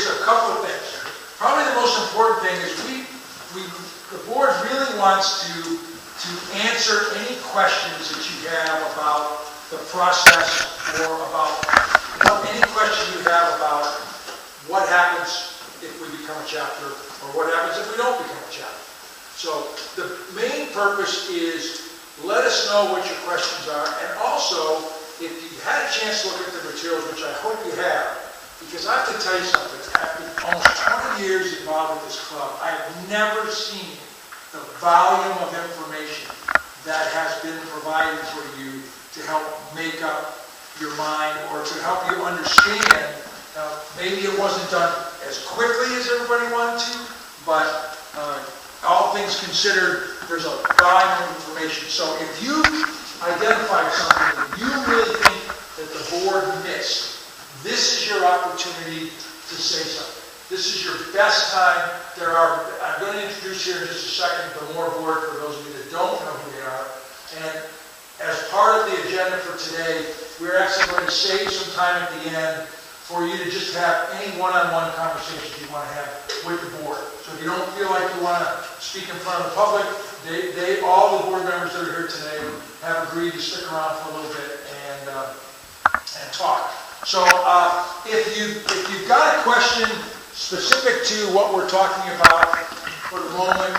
is a couple of things. Probably the most important thing is the board really wants to answer any questions that you have about the process or about any question you have about what happens if we become a chapter or what happens if we don't become a chapter. So the main purpose is let us know what your questions are, and also if you had a chance to look at the materials, which I hope you have, because I have to tell you something, after almost 20 years involved with this club, I have never seen the volume of information that has been provided for you to help make up your mind or to help you understand. Now, maybe it wasn't done as quickly as everybody wanted to, but all things considered, there's a volume of information. So if you identified something that you really think that the board missed, this is your opportunity to say something. This is your best time. I'm going to introduce here in just a second the more board for those of you that don't know who they are. And as part of the agenda for today, we're actually going to save some time at the end for you to just have any one-on-one conversations you want to have with the board. So if you don't feel like you want to speak in front of the public, all the board members that are here today have agreed to stick around for a little bit and talk. So if you've got a question specific to what we're talking about for the moment,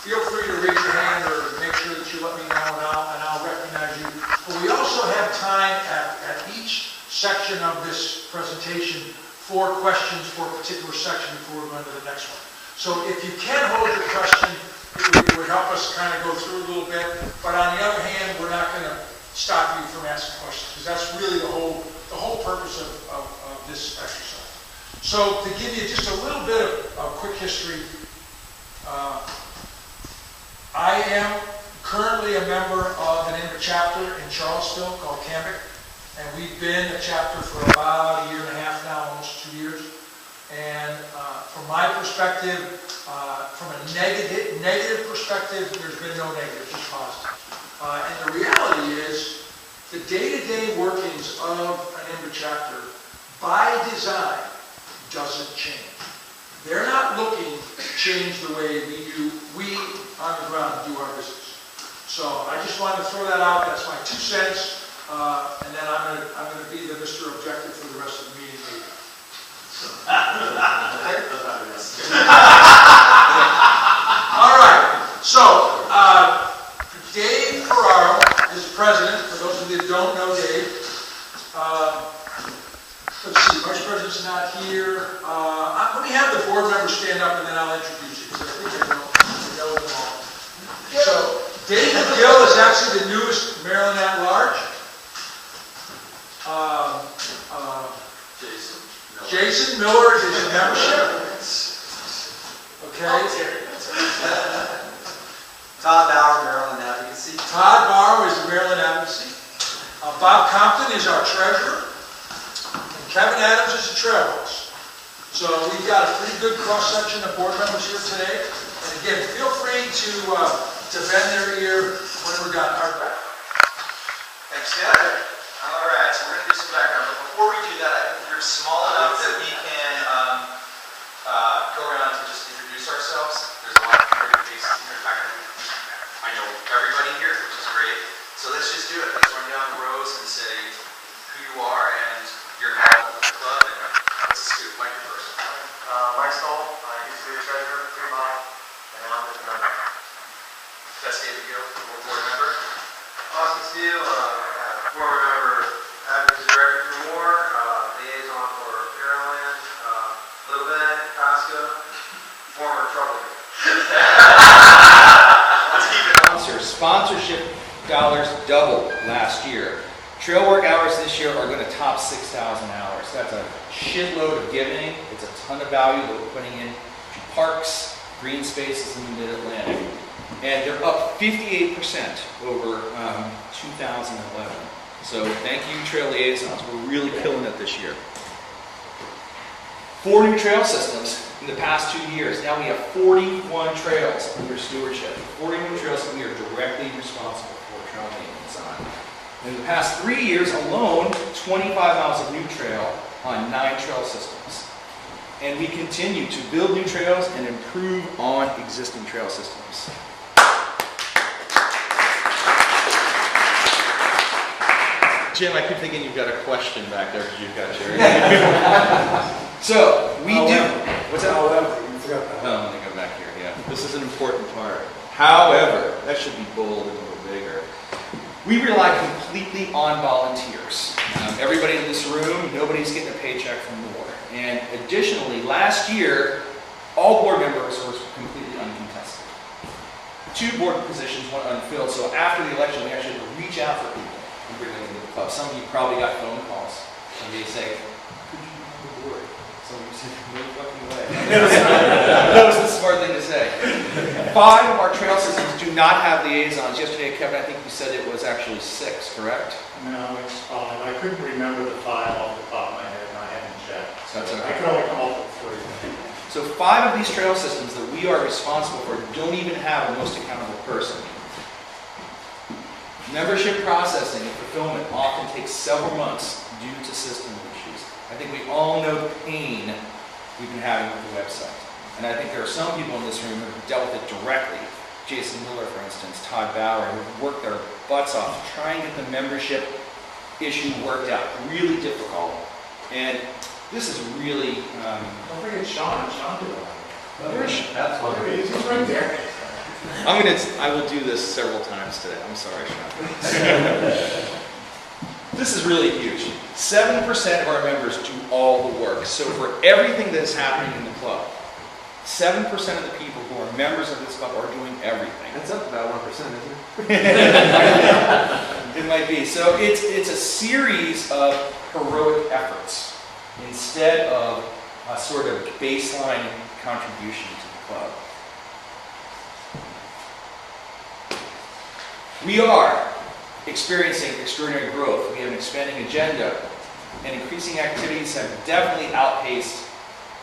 feel free to raise your hand or make sure that you let me know and I'll recognize you. But we also have time at each section of this presentation for questions for a particular section before we go into the next one. So if you can hold your question, it would help us kind of go through a little bit. But on the other hand, we're not going to stop you from asking questions because that's really the whole purpose of this exercise. So to give you just a little bit of quick history, I am currently a member of an INVA chapter in Charlottesville called CAMBIC, and we've been a chapter for about a year and a half now, almost 2 years. And from my perspective, from a negative perspective, there's been no negative, just positive. And the reality is, the day-to-day workings of an INVA chapter, by design, doesn't change. They're not looking to change the way we on the ground do our business. So I just wanted to throw that out. That's my 2 cents. And then I'm going to be the Mr. Objective for the rest of the meeting. All right. So Dave Ferraro is president. For those of you that don't know Dave, let's see, Vice President's not here. Let me have the board members stand up and then I'll introduce you because I think I know them all. So David Gill is actually the newest Maryland at-large. Jason Miller is in membership. Okay. Todd Bauer, Maryland Advocacy. Todd Bauer is the Maryland Advocacy. Bob Compton is our treasurer. And Kevin Adams is the trailhouse. So we've got a pretty good cross-section of board members here today. And again, feel free to bend their ear when we're done. Art back. Thanks, Ted. All right, so we're going to do some background. But before we do that, I think we're small enough that we can go around to just introduce ourselves. There's a lot of familiar faces here. In fact, I know everybody here, which is great. So let's just do it. Let's run down the rows and say who you are and your involvement with the club. And let's scoot. Mike, you first. Mike Stoll. I used to be a treasurer for Fremont, and now I'm just a member. That's David Gill, board member. Austin Steele, former member, advocacy director for Moore, liaison for Maryland, Little Bend, Nebraska, former troublemaker. Let's keep it. Sponsorship dollars doubled last year. Trail work hours this year are going to top 6,000 hours. That's a shitload of giving. It's a ton of value that we're putting in to parks, green spaces in the Mid-Atlantic. And they're up 58% over 2011. So thank you, trail liaisons. We're really killing it this year. 4 new trail systems in the past 2 years. Now we have 41 trails under stewardship. 40 new trails that we are directly responsible for trail maintenance on. In the past 3 years alone, 25 miles of new trail on 9 trail systems. and we continue to build new trails and improve on existing trail systems. Jim, I keep thinking you've got a question back there because you've got your... So, we do... What's that? However, you forgot that. Oh, let me go back here, yeah. This is an important part. However, that should be bold and a little bigger. We rely completely on volunteers. Everybody in this room, nobody's getting a paycheck from the board. And additionally, last year, all board members were completely uncontested. 2 board positions went unfilled, so after the election, we actually had to reach out for people and bring them into the club. Some of you probably got phone calls, and they say, could you be on the board? Some of you said, no fucking way. That was the smart thing to say. 5 of our trail systems do not have liaisons. Yesterday, Kevin, I think you said it was actually 6, correct? No, it's 5. I couldn't remember the 5 off the top of my head, and I haven't checked. That's okay. I could only come up with 3. So 5 of these trail systems that we are responsible for don't even have a most accountable person. Membership processing and fulfillment often takes several months due to system issues. I think we all know the pain we've been having with the website. And I think there are some people in this room who have dealt with it directly. Jason Miller, for instance, Todd Bauer, who have worked their butts off to try and get the membership issue worked out. Really difficult. And this is really... Don't forget Sean. Sean did it. That's one of He's right there. I will do this several times today. I'm sorry, Sean. This is really huge. 7% of our members do all the work. So for everything that is happening in the club, 7% of the people who are members of this club are doing everything. That's up about 1%, isn't it? It might be. So it's a series of heroic efforts instead of a sort of baseline contribution to the club. We are experiencing extraordinary growth. We have an expanding agenda, and increasing activities have definitely outpaced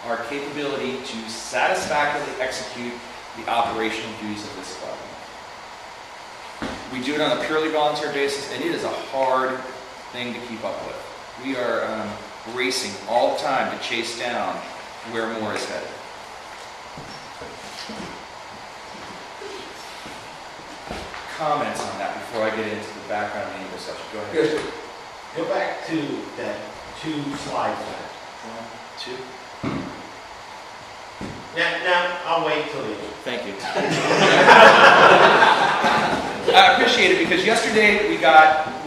our capability to satisfactorily execute the operational duties of this club. We do it on a purely volunteer basis, and it is a hard thing to keep up with. We are racing all the time to chase down where more is headed. Comments on that before I get into the background of the discussion. Go ahead. Good. Go back to that 2 slides back. 1, 2. Now, I'll wait till the end. Thank you. I appreciate it because yesterday we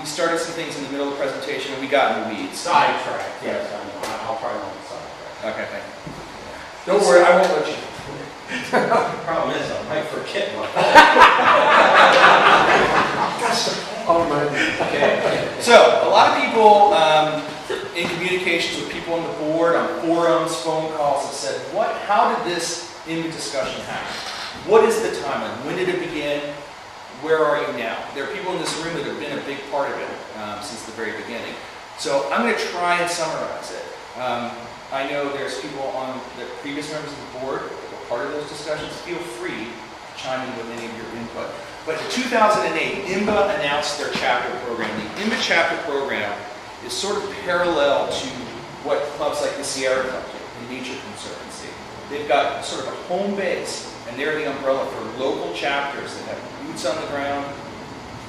started some things in the middle of the presentation and we got in the weeds. Sidetrack, yes, I know. I'll probably want to sidetrack. Okay, thank you. Don't worry, I won't let you. The problem is, I might forget my. Okay. So, a lot of people in communications with people on the board, on forums, phone calls have said, how did this INVA discussion happen? What is the timeline? When did it begin? Where are you now? There are people in this room that have been a big part of it since the very beginning. So I'm going to try and summarize it. I know there's people on the previous members of the board that were part of those discussions. Feel free to chime in with any of your input. But in 2008, INVA announced their chapter program. The INVA chapter program is sort of parallel to what clubs like the Sierra Club do, the Nature Conservancy. They've got sort of a home base, and they're the umbrella for local chapters that have boots on the ground,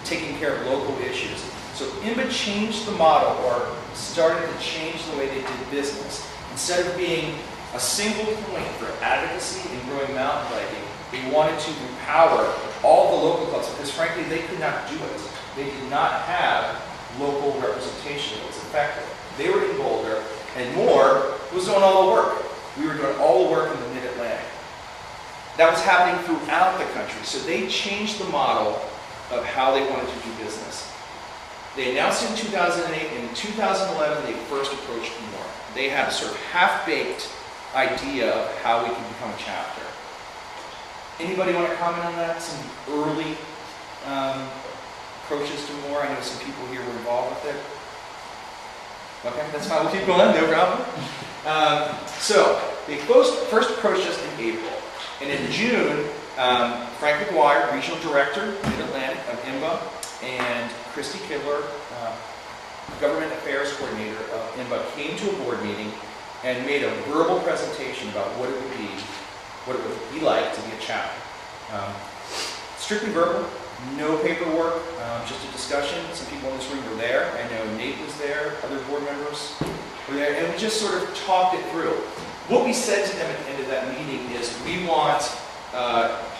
taking care of local issues. So INVA changed the model, or started to change the way they did business. Instead of being a single point for advocacy and growing mountain biking, they wanted to empower all the local clubs because frankly they could not do it. They did not have local representation that was effective. They were in Boulder, and Moore was doing all the work. We were doing all the work in the Mid-Atlantic. That was happening throughout the country. So they changed the model of how they wanted to do business. They announced it in 2008, and in 2011 they first approached Moore. They had a sort of half-baked idea of how we could become a chapter. Anybody want to comment on that? Some early approaches to Moore? I know some people here were involved with it. Okay, that's fine. We'll keep going, no problem. So they first approached us in April. And in June, Frank McGuire, Regional Director, Mid-Atlantic of INVA, and Christy Kidler, Government Affairs Coordinator of INVA, came to a board meeting and made a verbal presentation about what it would be like to be a chapter. Strictly verbal, no paperwork, just a discussion. Some people in this room were there. I know Nate was there, other board members were there, and we just sort of talked it through. What we said to them at the end of that meeting is, we want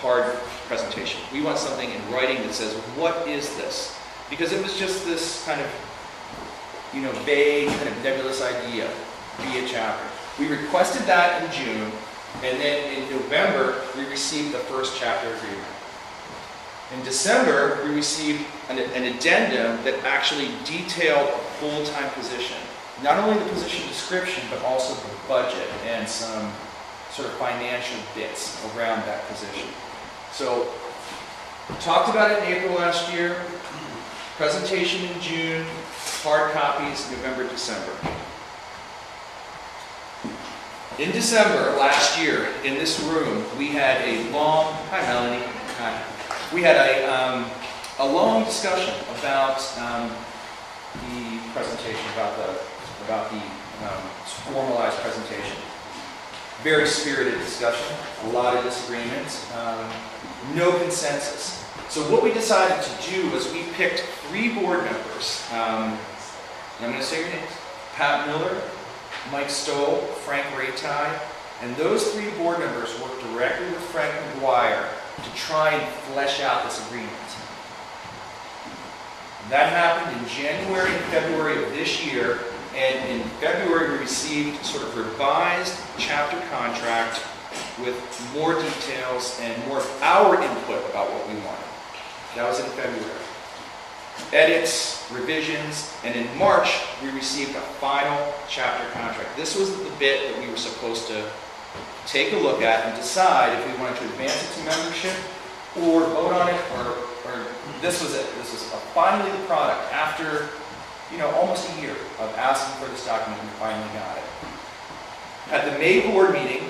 hard presentation. We want something in writing that says, what is this? Because it was just this kind of, vague, kind of nebulous idea, be a chapter. We requested that in June, and then in November, we received the first chapter agreement. In December, we received an addendum that actually detailed a full-time position. Not only the position description, but also the budget and some sort of financial bits around that position. So, we talked about it in April last year, presentation in June, hard copies November, December. In December last year, in this room, we had a long, hi Melanie, hi. We had a long discussion about the presentation, about the formalized presentation. Very spirited discussion, a lot of disagreement, no consensus. So what we decided to do was we picked 3 board members, and I'm going to say your names, Pat Miller, Mike Stoll, Frank Raytai, and those 3 board members worked directly with Frank McGuire to try and flesh out this agreement. That happened in January and February of this year, and in February we received sort of revised chapter contract with more details and more of our input about what we wanted. That was in February. Edits, revisions, and in March we received a final chapter contract. This was the bit that we were supposed to take a look at and decide if we wanted to advance it to membership or vote on it, or this was it. This was finally the product after almost a year of asking for this document. We finally got it. At the May board meeting,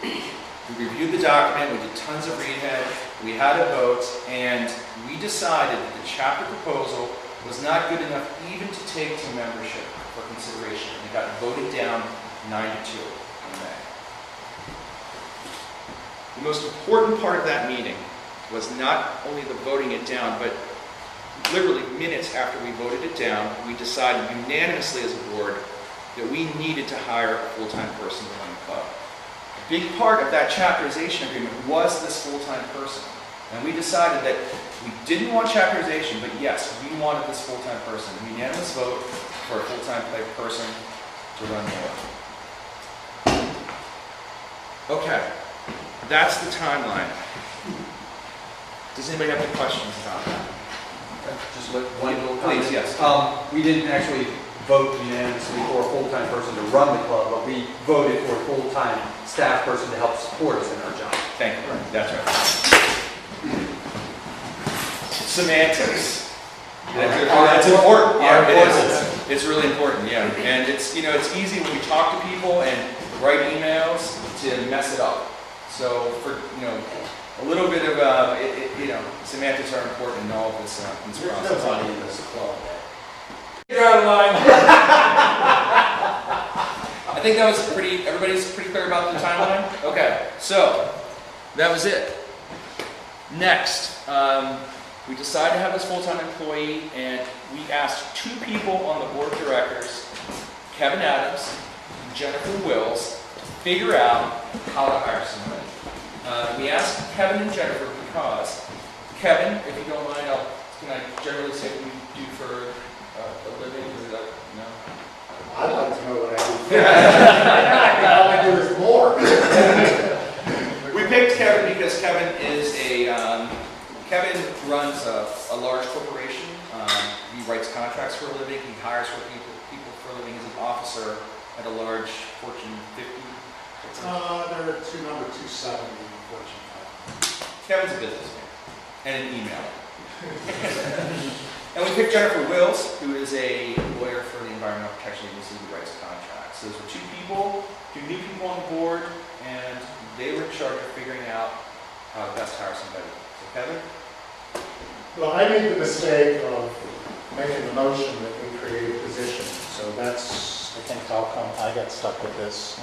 we reviewed the document, we did tons of read-ahead, we had a vote, and we decided that the chapter proposal was not good enough even to take to membership for consideration. It got voted down 9-2 in May. The most important part of that meeting was not only the voting it down, but literally minutes after we voted it down, we decided unanimously as a board that we needed to hire a full-time person to run the club. A big part of that chapterization agreement was this full-time person. And we decided that we didn't want chapterization, but yes, we wanted this full-time person. A unanimous vote for a full-time person to run the club. Okay, that's the timeline. Does anybody have any questions about that? Just one little comment. Please, yes. We didn't actually vote unanimously for a full-time person to run the club, but we voted for a full-time staff person to help support us in our job. Thank you. That's right. Semantics. That's important. Yeah, it is. It's really important. Yeah, and it's easy when we talk to people and write emails to mess it up. So for a little bit of semantics are important in all of this There's process. nobody in this club. You're out of line. I think that was everybody's pretty clear about the timeline? Okay, so that was it. Next, we decided to have this full-time employee, and we asked 2 people on the board of directors, Kevin Adams and Jennifer Wills, to figure out how to hire someone. We asked Kevin and Jennifer because, Kevin, if you don't mind, can I generally say what you do for a living? Is that, no? I'd like to know what I do. All I do is more. We picked Kevin because Kevin runs a large corporation. He writes contracts for a living. He hires for people for a living. He's an officer at a large Fortune 50. They're number 270 in Fortune 5. Kevin's a businessman and an emailer. And we picked Jennifer Wills, who is a lawyer for the Environmental Protection Agency who writes contracts. So those were 2 new people on the board, and they were in charge of figuring out how to best hire somebody. So Kevin? Well, I made the mistake of making the motion that we create a position. So that's I think how come I got stuck with this.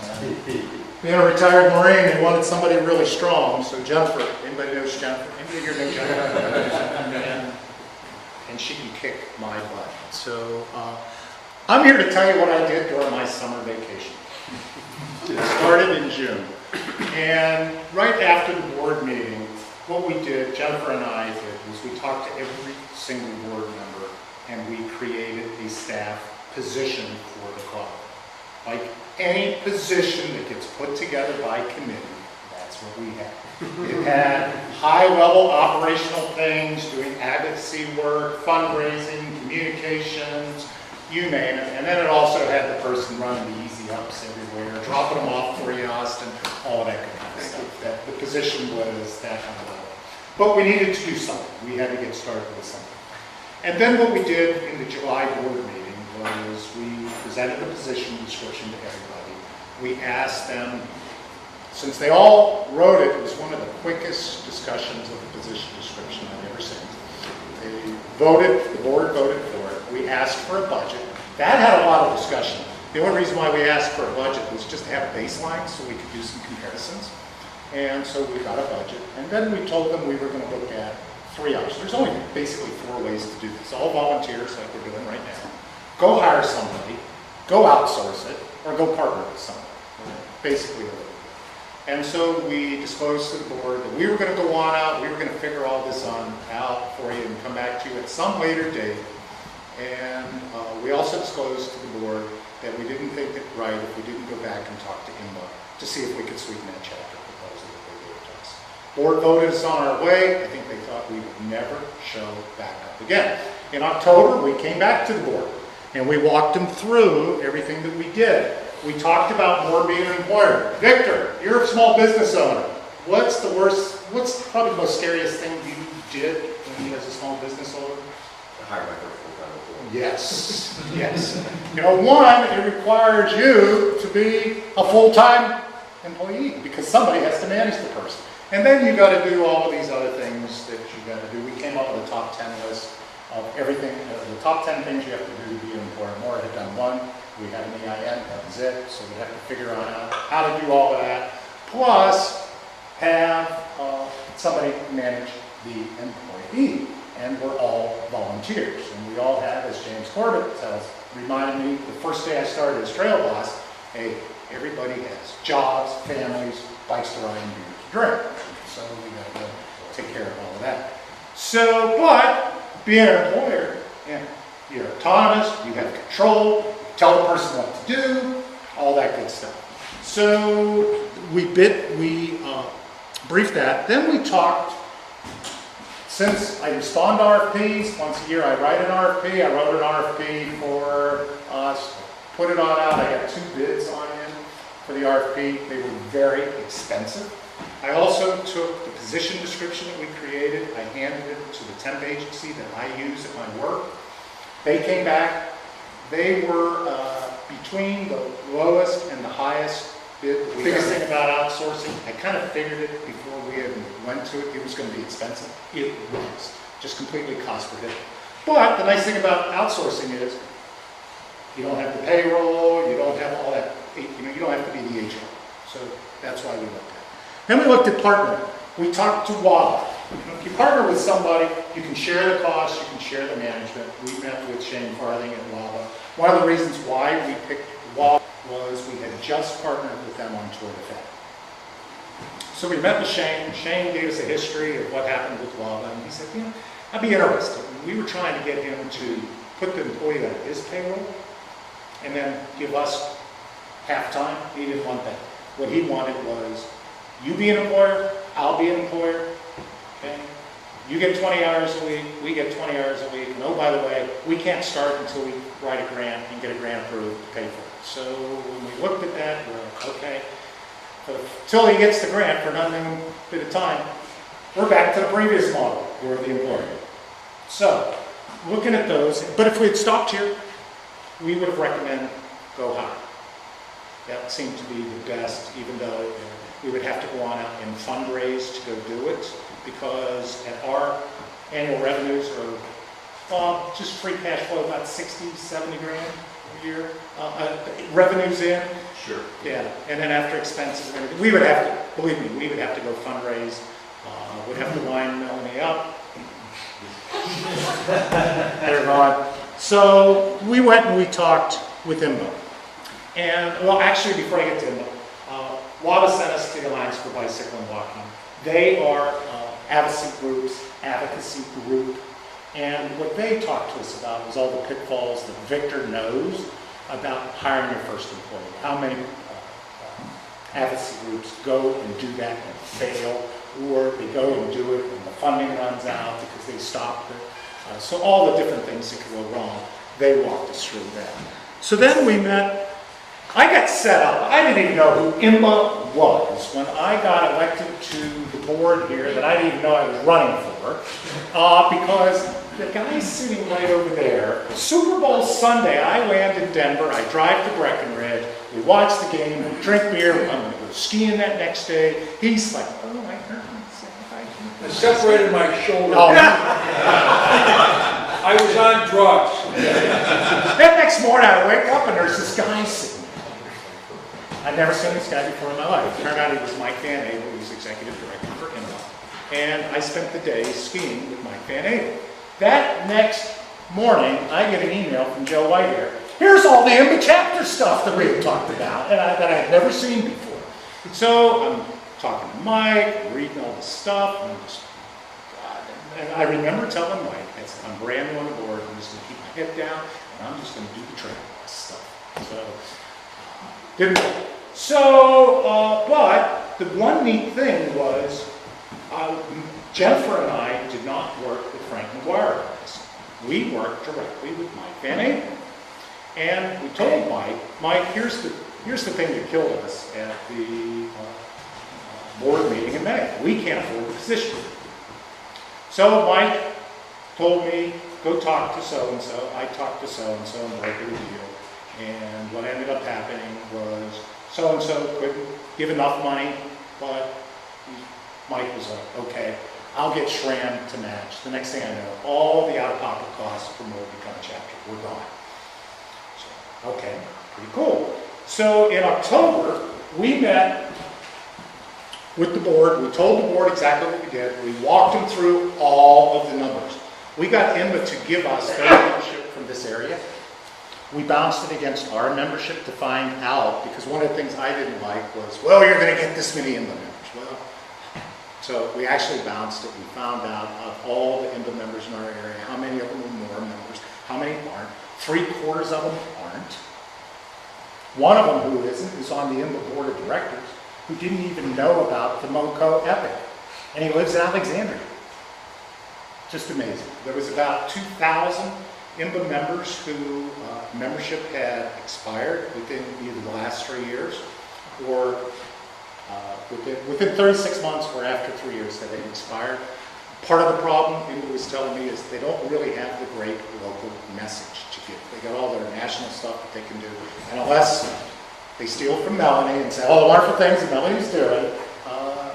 Being a retired Marine, they wanted somebody really strong, so Jennifer, anybody knows Jennifer? Anybody here know Jennifer? And she can kick my butt. So I'm here to tell you what I did during my summer vacation. It started in June. And right after the board meeting, what we did, Jennifer and I did, was we talked to every single board member and we created a staff position for the club. Like any position that gets put together by committee, that's what we had. It had high-level operational things, doing advocacy work, fundraising, communications, you name it. And then it also had the person running the easy ups everywhere, dropping them off for you, Austin, all of that kind of stuff. That the position was that kind of level. But we needed to do something. We had to get started with something. And then what we did in the July board meeting was we presented a position description to everybody. We asked them, since they all wrote it, it was one of the quickest discussions of a position description I've ever seen. They voted, the board voted for it. We asked for a budget. That had a lot of discussion. The only reason why we asked for a budget was just to have a baseline so we could do some comparisons. And so we got a budget. And then we told them we were going to look at 3 options. There's only basically 4 ways to do this. All volunteers like we're doing right now. Go hire somebody, go outsource it, or go partner with somebody. Basically, and so we disclosed to the board that we were going to go on out, we were going to figure all this out for you and come back to you at some later date. And we also disclosed to the board that we didn't think it right if we didn't go back and talk to IMBA to see if we could sweeten that chapter proposal that they gave to us. Board voted us on our way. I think they thought we would never show back up again. In October, we came back to the board and we walked them through everything that we did. We talked about more being an employer. Victor, you're a small business owner. What's probably the most scariest thing you did when you as a small business owner? Hire my first full-time employee. Yes, yes. You know, one, it requires you to be a full-time employee because somebody has to manage the person. And then you got to do all of these other things that you got to do. We came up with a top 10 list of everything, the top 10 things you have to do to be an employer. Maura had done one. We had an EIN, that was it. So we have to figure out how to do all of that. Plus, have somebody manage the employee. And we're all volunteers. And we all have, as James Corbett reminded me the first day I started as trail boss, hey, everybody has jobs, families, bikes to ride, and beer to drink. So we got to go take care of all of that. So, but being an employer, you're autonomous, you have control, you tell the person what to do, all that good stuff. So we briefed that. Then we talked. Since I respond to RFPs, once a year I write an RFP. I wrote an RFP for us, put it on out. I got 2 bids on in for the RFP. They were very expensive. I also took the position description that we created. I handed it to the temp agency that I use at my work. They came back. They were between the lowest and the highest bid. The biggest thing about outsourcing, I kind of figured it before we even went to it. It was going to be expensive. It was just completely cost prohibitive. But the nice thing about outsourcing is you don't have the payroll, you don't have all that, you don't have to be the HR. So that's why we looked at it. Then we looked at partnering. We talked to WABA. If you partner with somebody, you can share the costs, you can share the management. We met with Shane Farthing at WABA. One of the reasons why we picked WABA was we had just partnered with them on Tour de Fête. So we met with Shane. Shane gave us a history of what happened with WABA, and he said, I'd be interested. And we were trying to get him to put the employee on his payroll and then give us half time. He didn't want that. What he wanted was, you be an employer, I'll be an employer, okay? You get 20 hours a week, we get 20 hours a week, and oh, by the way, we can't start until we write a grant and get a grant approved to pay for it. So when we looked at that, we're like, okay, until he gets the grant for an unknown bit of time, we're back to the previous model, we're the employer. So, looking at those, but if we had stopped here, we would have recommended go higher. That seemed to be the best, even though we would have to go on out and fundraise to go do it, because at our annual revenues are just free cash flow about 60, 70 grand. a year, revenues in. Sure. Yeah, and then after expenses and everything, we would have to, believe me, we would have to go fundraise, would have to line Melanie up. They're gone. So we went and we talked with IMBA. And, well, actually, before I get to IMBA, WABA sent us to the Alliance for Bicycle and Walking. They are advocacy group, and what they talked to us about was all the pitfalls that Victor knows about hiring your first employee. How many advocacy groups go and do that and fail, or they go and do it and the funding runs out because they stopped it. So all the different things that could go wrong, they walked us through that. So then we met. I got set up. I didn't even know who IMBA was when I got elected to the board here that I didn't even know I was running for, because the guy sitting right over there, Super Bowl Sunday, I land in Denver, I drive to Breckenridge, we watch the game, we drink beer, I'm going to go skiing that next day. He's like, oh, I heard I separated my shoulder. Oh. I was on drugs. That next morning I wake up and there's this guy sitting. I'd never seen this guy before in my life. It turned out he was Mike Van Abel, who was executive director for IMBA. And I spent the day skiing with Mike Van Abel. That next morning, I get an email from Joe Whitehair. Here's all the IMBA chapter stuff that we had talked about and that I had never seen before. So I'm talking to Mike, I'm reading all this stuff, and I'm just, God. And I remember telling Mike, I said, I'm brand new on the board, I'm just going to keep my head down, and I'm just going to do the training stuff. So, didn't work. So, but the one neat thing was, Jennifer and I did not work with Frank McGuire on this. We worked directly with Mike Van Abel. And we told Mike, here's the thing that killed us at the board meeting in May. We can't afford the position. So Mike told me, go talk to so-and-so. I talked to so-and-so and brokered a deal. And what ended up happening was so-and-so couldn't give enough money, but Mike was like, okay, I'll get Schramm to match. The next thing I know, all the out-of-pocket costs for more become a chapter. We're gone. So, okay, pretty cool. So in October, we met with the board. We told the board exactly what we did. We walked them through all of the numbers. We got IMBA to give us their membership from this area. We bounced it against our membership to find out, because one of the things I didn't like was, well, you're going to get this many IMBA members. Well, so we actually bounced it. We found out of all the IMBA members in our area, how many of them are more members, how many aren't. 3/4 of them aren't. One of them who isn't is on the IMBA board of directors, who didn't even know about the MoCo Epic. And he lives in Alexandria. Just amazing. There was about 2,000 IMBA members who membership had expired within either the last 3 years or within 36 months or after 3 years that they expired. Part of the problem, IMBA was telling me, is they don't really have the great local message to give. They got all their national stuff that they can do. And unless they steal from Melanie and say, oh, the wonderful things that Melanie's doing,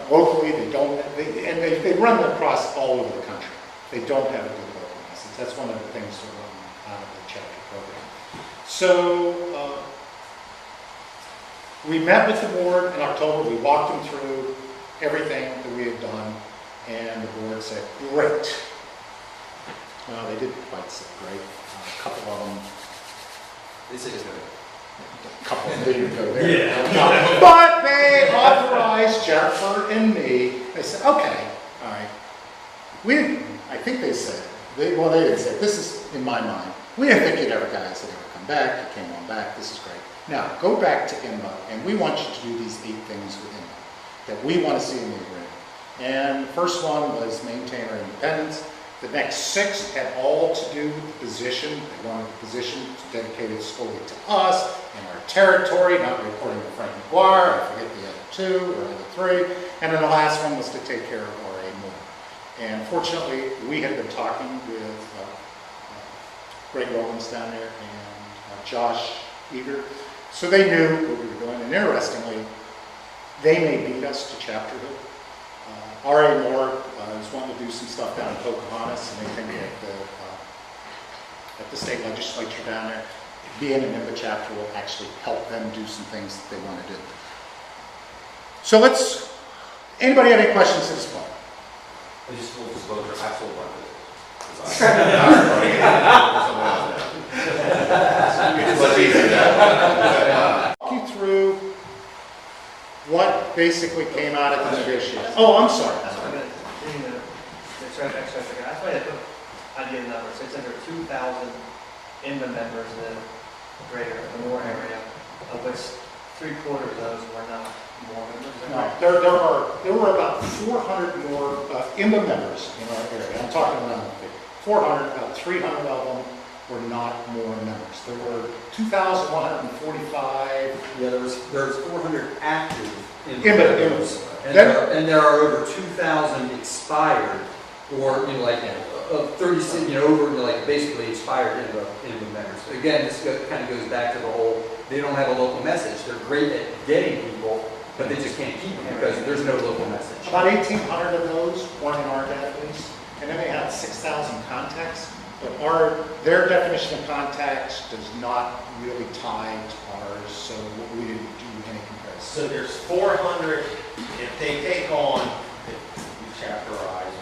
locally they don't, they run them across all over the country. They don't have a good local message. That's one of the things that run out of the chapter program. So we met with the board in October. We walked them through everything that we had done, and the board said, great. Well, they didn't quite say great. A couple of them, They said it's good. a couple of them didn't go there. Yeah. But they authorized Jennifer and me. They said, okay, all right. I think they said, they didn't say, this is in my mind. We didn't think you'd ever guys would ever come back. You came on back. This is great. Now, go back to IMBA, and we want you to do these 8 things with IMBA that we want to see in the agreement. And the first one was maintain our independence. The next 6 had all to do with the position. They wanted the position dedicated solely to us and our territory, not reporting to Frank McGuire. I forget the other 2 or other 3. And then the last one was to take care of RA more. And fortunately, we had been talking with Greg Rollins down there and Josh Eager. So they knew what we were doing. And interestingly, they may beat us to Chapter Hill. R.A. Moore is wanting to do some stuff down in Pocahontas, and they think at the state legislature down there. being an IMBA chapter will actually help them do some things that they want to do. So anybody have any questions at this point? Just full disclosure, I sold my business. Walk you through what basically came out of the negotiations. Oh, I'm sorry. That's what I'm going to do. That's why I put idea number. So it's under 2,000 INVA members in the greater Lenore area, of which 3/4 of those were not more members. Is that No, right? there were about 400 more IMBA members in our area. I'm talking around 400, about 300 of them were not more members. There were 2,145. Yeah, there's 400 active IMBA. and there are over 2,000 expired, or like 36, over like basically expired IMBA members. Again, this kind of goes back to the whole, they don't have a local message. They're great at getting people, but they just can't keep them because there's no local message. About 1,800 of those weren't in our database, and then they had 6,000 contacts. But their definition of contacts does not really tie to ours, so we didn't do any comparison. So there's 400, if they take on, if you chapterize,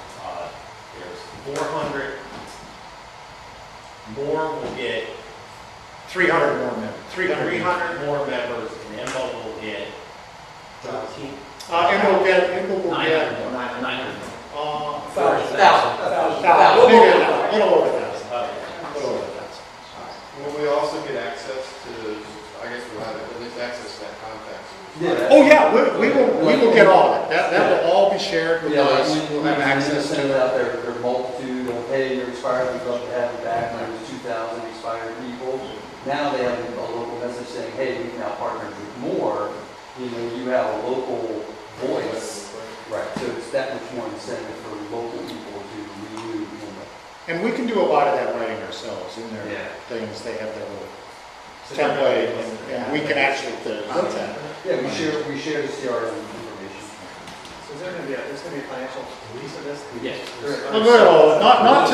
there's 400 more will get 300 more members. 300 more members, and IMBA will get 13. IMBA will get, 900. maybe a little over 1,000. Will we also get access to, I guess we'll have at least access to that contact? Yeah. Oh yeah, we will get all of it. That will all be shared with Yeah, like us. We'll have access send to it. out their multitude of, hey, you're expired, we'd love to have you back. There was 2,000 expired people. Now they have a local message saying, hey, we've now partnered with more. You have a local voice. Right, so it's that much more incentive for local people to renew. And we can do a lot of that writing ourselves in their things. They have their little template, and we can actually put it on that. Yeah, we share the CRM information. So is there going to be a financial release of this? Yes. A little, not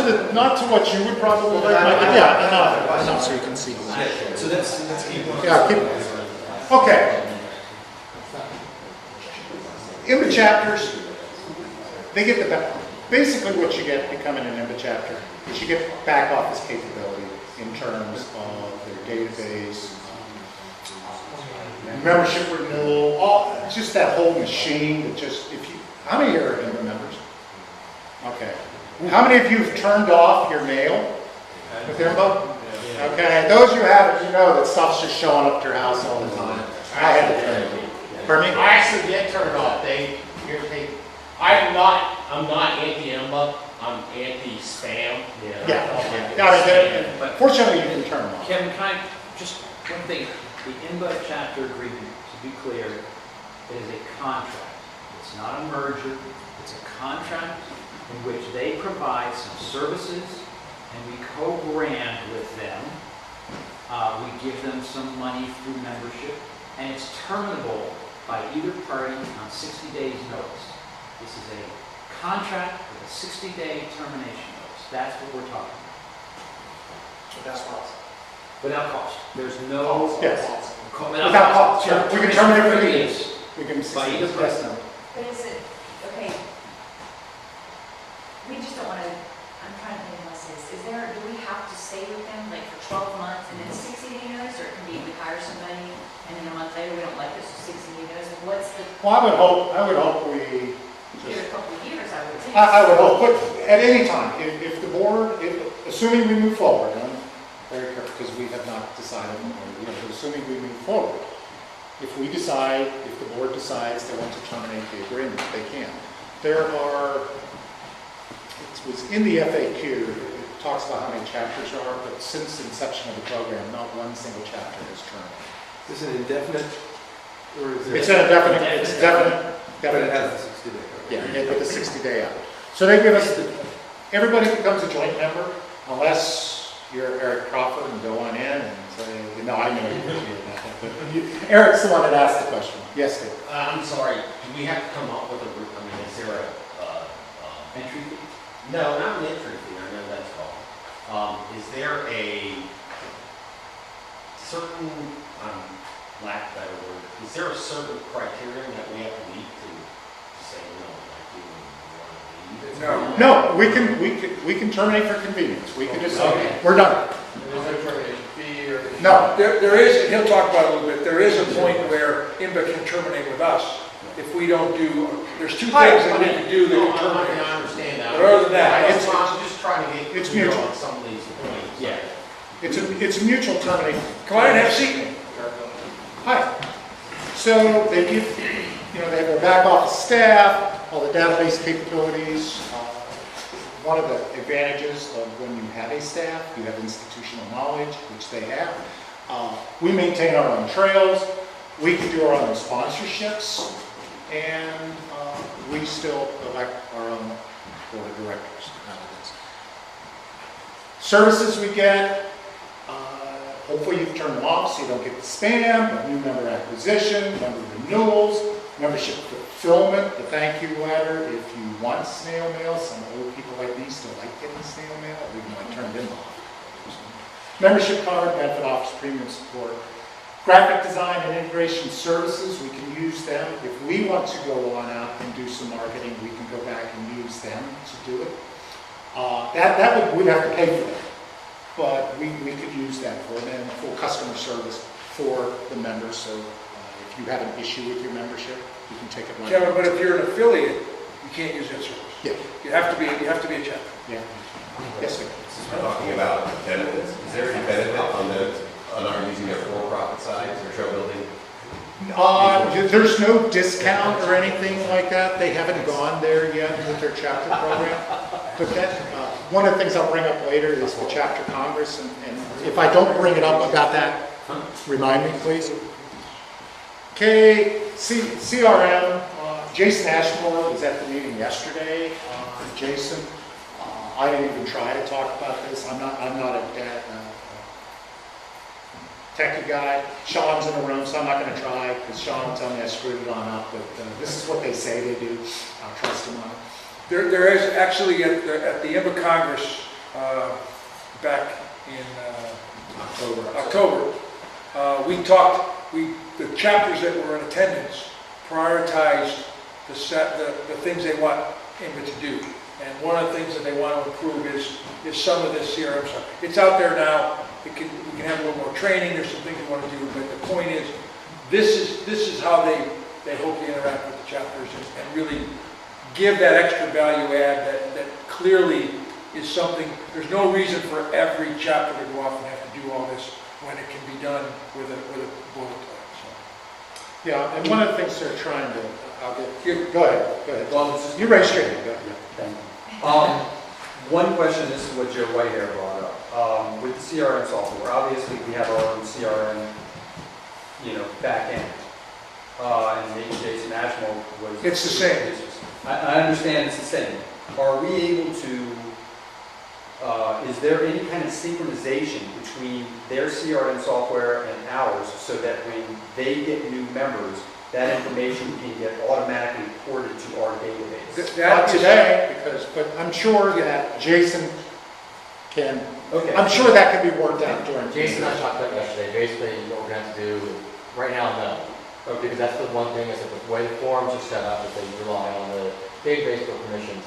to what you would probably like, but yeah, enough so you can see. So let's keep going. Yeah, okay. IMBA chapters, they get basically what you get becoming an IMBA chapter is you get back office capability in terms of their database, membership renewal, just that whole machine that how many are IMBA members? Okay. How many of you have turned off your mail with IMBA? Okay, those you have it, you know that stuff's just showing up at your house all the time. I had to turn it off. Pardon me? I actually get turned off. I'm not anti-IMBA, I'm anti-spam. Yeah. Fortunately, you can turn them off. Kevin, can I, just one thing, the INBA chapter agreement, to be clear, is a contract. It's not a merger, it's a contract in which they provide some services and we co-brand with them. We give them some money through membership, and it's terminable by either party on 60 days notice. This is a contract with a 60-day termination notice. That's what we're talking about. Without cost. Without cost. There's no... Yes. Without cost. Yeah. We can terminate for the years. We can By either party. But is it, okay, we just don't want to, I'm trying to think how this is. Do we have to stay with them like for 12 months and then 60-day notice, or it can be we hire somebody and then a month later we don't like this, so 60-day notice? What's the... Well, I would hope we... Give it a couple of years, I would think. I would hope, but at any time, if the board, assuming we move forward, and I'm very careful because we have not decided, assuming we move forward, if the board decides they want to terminate the agreement, they can. It was in the FAQ, it talks about how many chapters there are, but since the inception of the program, not one single chapter has terminated. Is it indefinite? Or is it? It's indefinite, it's definite. But it has a 60-day. Yeah, with the 60-day out. So they give us, everybody becomes a joint member, unless you're Eric Crawford and go on in and say, no, I know you didn't do that. But Eric's the one that asked the question. Yes, Dave? I'm sorry, do we have to come up with a route? I mean, is there a... Entry fee? No, not an entry fee, I know that's called. Is there a certain, lack of a better word, is there a certain criterion that we have to meet to say, no, like, we want to leave? No, we can terminate for convenience. We can just say, we're done. There's no termination fee or? No. There is, and he'll talk about it a little bit, there is a point where IMBA can terminate with us. If we don't do, there's two things that we can do that No, can I terminate. understand that. But other than that, I'm it's- just trying to get it's clear mutual. on some of these points. Yeah. It's a mutual termination. Come on and have a seat. Hi. So they give, they have their back office staff, all the database capabilities. One of the advantages of when you have a staff, you have institutional knowledge, which they have. We maintain our own trails. We can do our own sponsorships, and we still elect our own board of directors out of this. Services we get. Hopefully you've turned them off so you don't get the spam, but new member acquisition, member renewals, membership fulfillment, the thank you letter. If you want snail mail, some old people like me still like getting snail mail, even though I turned them off. Membership card, benefit office, premium support. Graphic design and integration services, we can use them. If we want to go on out and do some marketing, we can go back and use them to do it. We'd have to pay for that. But we could use that for them, for customer service for the members. So if you have an issue with your membership, you can take it right. Kevin, but if you're an affiliate, you can't use that service. Yeah. You have to be a chapter. Yeah. Yes, sir. Since we're talking about benefits, is there any benefit on our using their for-profit side or trail building? There's no discount or anything like that. They haven't gone there yet with their chapter program. But that, one of the things I'll bring up later is the chapter congress. And if I don't bring it up about that, remind me, please. Okay, CRM. Jason Ashmore was at the meeting yesterday. Jason, I didn't even try to talk about this. I'm not a techie guy. Sean's in the room, so I'm not going to try because Sean will tell me I screwed it on up. But this is what they say they do. I'll trust him on it. There is actually at the IMBA Congress back in October, the chapters that were in attendance prioritized the things they want IMBA to do. And one of the things that they want to improve is some of this CRM stuff. It's out there now. We can have a little more training. There's some things we want to do, but the point is, this is how they hope to interact with the chapters and really give that extra value add that clearly is something. There's no reason for every chapter to go off and have to do all this when it can be done with a bullet point. So. Yeah, and one of the things they're trying to, go ahead. Well, You raised your hand. Go ahead. Thank you. One question, this is what Joe Whitehair brought up. With the CRM software, obviously we have our own CRM, back end. And maybe Jason Ashmore was... It's the same. I understand it's the same. Are we able to, is there any kind of synchronization between their CRM software and ours so that when they get new members, that information can get automatically ported to our database? Not today, but I'm sure that Jason can, Okay. I'm sure that can be worked out during. Jason and I talked about yesterday, basically what we're going to have to do, right now, no. Because that's the one thing, is that the way the forms are set up, is that you rely on the database for permissions.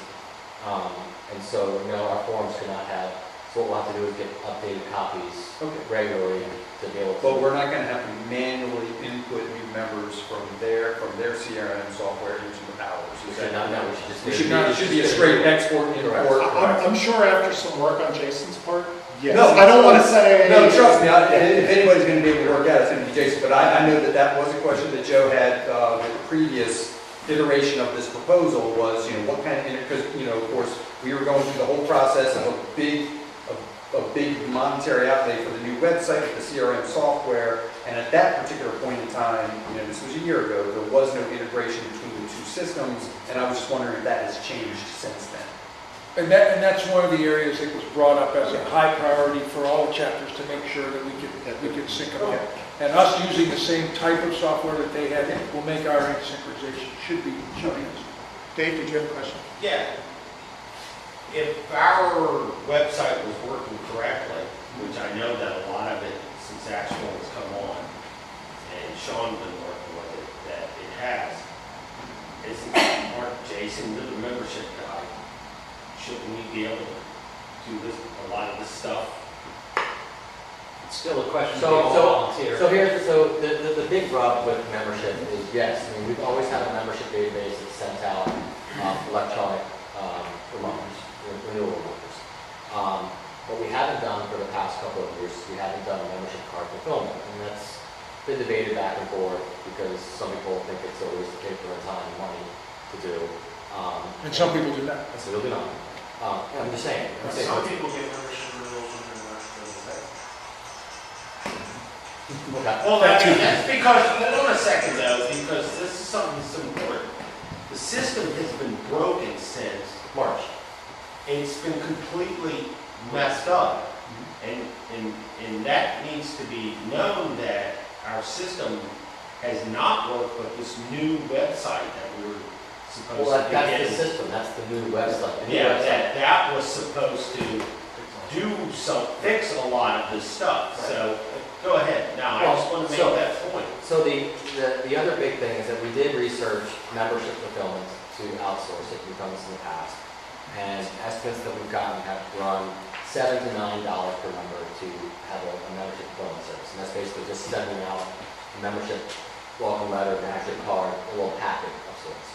And so, our forms cannot have, so what we'll have to do is get updated copies regularly to be able to. But we're not going to have to manually input new members from their CRM software into ours. We should not, no, we should just. It should be a straight export import. I'm sure after some work on Jason's part, yes. No, I don't want to say. No, trust me, if anybody's going to be able to work out, it's going to be Jason. But I know that was a question that Joe had with the previous iteration of this proposal was, what kind of, because, of course, we were going through the whole process of a big monetary outlay for the new website, the CRM software, and at that particular point in time, this was a year ago, there was no integration between the two systems, and I was just wondering if that has changed since then. And that's one of the areas that was brought up as a high priority for all the chapters to make sure that we could sync them up. And us using the same type of software that they had will make our synchronization should be easy. Dave, did you have a question? Yeah. If our website was working correctly, which I know that a lot of it, since these actual ones come on, and Sean been working with it, that it has. Isn't Mark Jason, the membership guy, shouldn't we be able to do this, a lot of this stuff? It's still a question of So, being so, volunteer. so the big rub with membership is, yes, I mean, we've always had a membership database that sends out electronic renewal reminders. What we haven't done for the past couple of years is we haven't done a membership card fulfillment, and that's been debated back and forth because some people think it's a waste of paper and time and money to do. And some people do not. And some people do not. I'm just saying. Some people get membership renewals when they're not Okay. Well, that's because, hold on a second though, because this is something that's important. The system has been broken since March. it's been completely messed up. And that needs to be known that our system has not worked, but this new website that we were supposed Well, to be that's getting. the system, that's the new website. The new Yeah, website. that was supposed to fix a lot of this stuff. So, go ahead. Now, I just want to make that point. So the other big thing is that we did research membership fulfillment to outsource it. We've done this in the past. And estimates that we've gotten have run $7 to $9 per member to have a membership fulfillment service. And that's basically just sending out a membership welcome letter, membership card, a little packet of sorts.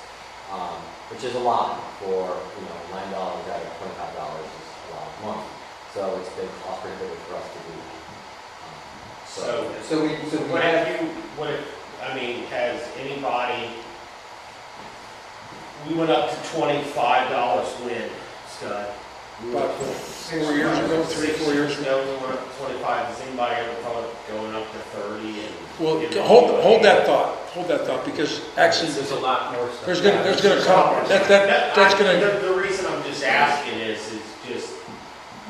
Which is a lot for, $9 out of $25 is a lot of money. So it's been cost prohibitive for us to do that. Has anybody, we went up to $25 when, Scott? About 4 years ago, 3-4 years ago. We went up to 25, has anybody ever thought of going up to 30 and? Well, giving hold away? that thought, because actually, There's a lot more stuff. there's gonna come, that's gonna, The reason I'm just asking is just,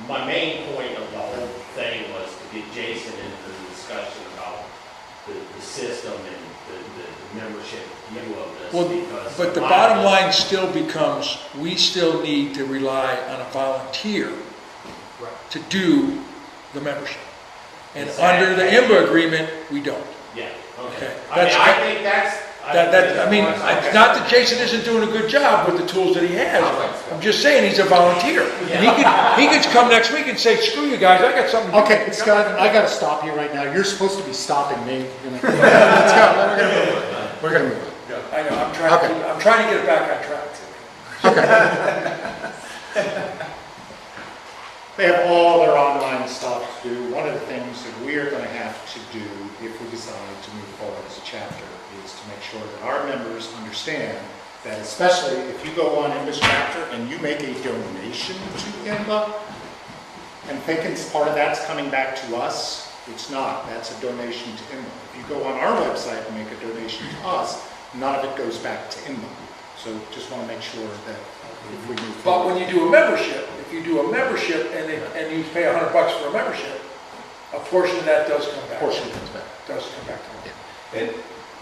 my main point of the whole thing was to get Jason into the discussion about the system and the membership view of this. well, because but the a lot bottom of line still becomes, we still need to rely on a volunteer to do the membership. And under the IMBA agreement, we don't. Yeah, Okay. okay. I think that's. It's not that Jason isn't doing a good job with the tools that he has. I'm just saying he's a volunteer. And he could come next week and say, screw you guys, I got something to do. Okay, Scott, I gotta stop you right now. You're supposed to be stopping me. Let's go. We're gonna move on. I know, I'm trying to get it back on track. Okay. They have all their online stuff to do. One of the things that we are gonna have to do if we decide to move forward as a chapter is to make sure that our members understand that, especially if you go on IMBA's chapter and you make a donation to IMBA and thinking part of that's coming back to us, it's not. That's a donation to IMBA. If you go on our website and make a donation to us, none of it goes back to IMBA. So just want to make sure that if we move But forward. when you do a membership, if you do a membership and you pay $100 for a membership, a portion of that does come back. Portion comes back. Does come back to them. And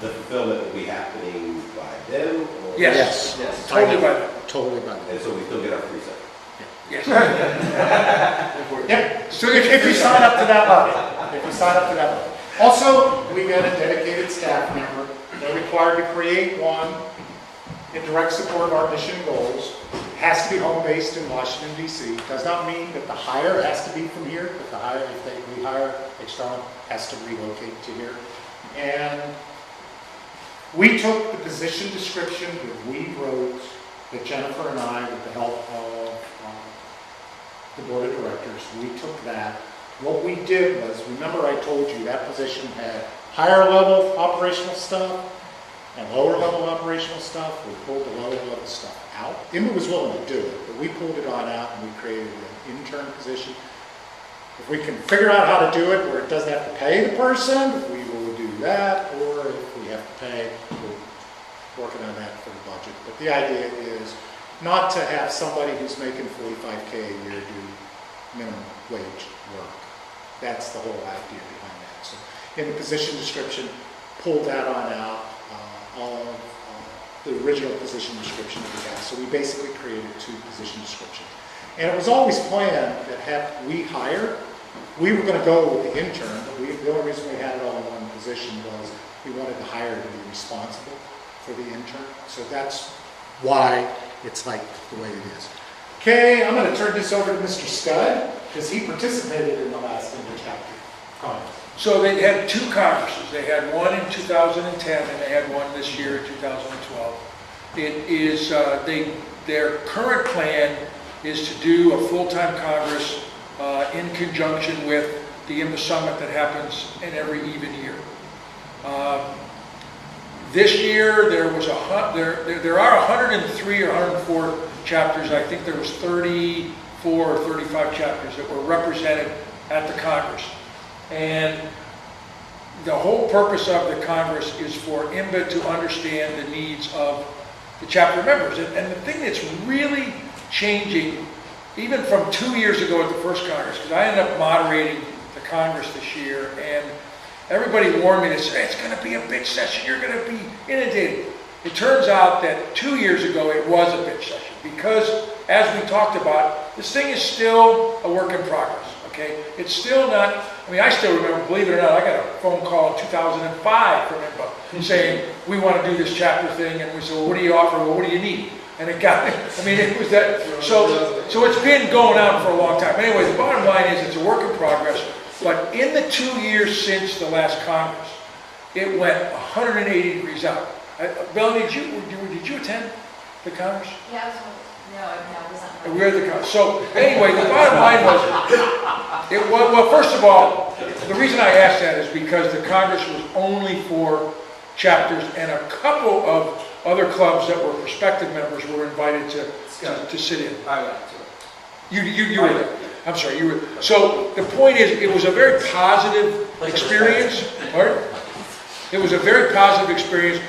the fulfillment will be happening by them? Or? Yes. Yes. Totally by them. Totally by them. And so we still get our free stuff? Yes. Yep. So if you sign up to that level, if you sign up to that level. Also, we got a dedicated staff member. They're required to create one in direct support of our mission goals. Has to be home-based in Washington, D.C. Does not mean that the hire has to be from here, but the hire, if we hire external, has to relocate to here. And we took the position description that we wrote, that Jennifer and I, with the help of the board of directors, we took that. What we did was, remember I told you that position had higher level operational stuff and lower level operational stuff. We pulled the lower level stuff out. IMBA was willing to do it, but we pulled it on out and we created an intern position. If we can figure out how to do it where it doesn't have to pay the person, we will do that, or if we have to pay, we're working on that for the budget. But the idea is not to have somebody who's making $45K a year do minimum wage work. That's the whole idea behind that. So in the position description, pulled that on out of the original position description that we had. So we basically created 2 position descriptions. And it was always planned that we hire, We were gonna go with the intern, but the only reason we had it all in one position was we wanted the hire to be responsible for the intern. So that's why it's like the way it is. Okay, I'm gonna turn this over to Mr. Scud, because he participated in the last INBA chapter conference. So they had two congresses. They had one in 2010 and they had one this year in 2012. It is, their current plan is to do a full-time Congress in conjunction with the INBA Summit that happens in every even year. This year there was there are 103 or 104 chapters. I think there was 34 or 35 chapters that were represented at the Congress. And the whole purpose of the Congress is for INBA to understand the needs of the chapter members. And the thing that's really changing, even from 2 years ago at the first Congress, because I ended up moderating the Congress this year, and everybody warned me to say, it's going to be a bitch session, you're going to be inundated. It turns out that 2 years ago it was a bitch session, because as we talked about, this thing is still a work in progress, okay? It's still not, I mean, I still remember, believe it or not, I got a phone call in 2005 from INBA saying, we want to do this chapter thing, and we said, well, what do you offer, well, what do you need? And it got, I mean, it was that, so it's been going on for a long time. Anyway, the bottom line is it's a work in progress, but in the 2 years since the last Congress, it went 180 degrees out. Melanie, did you attend the Congress? Yeah, it wasn't. We were at the Congress. So anyway, the bottom line was, well, first of all, the reason I asked that is because the Congress was only for chapters, and a couple of other clubs that were prospective members were invited to sit in. I went to it. You were there. I'm sorry, you were. So the point is, it was a very positive experience. Pardon? It was a very positive experience.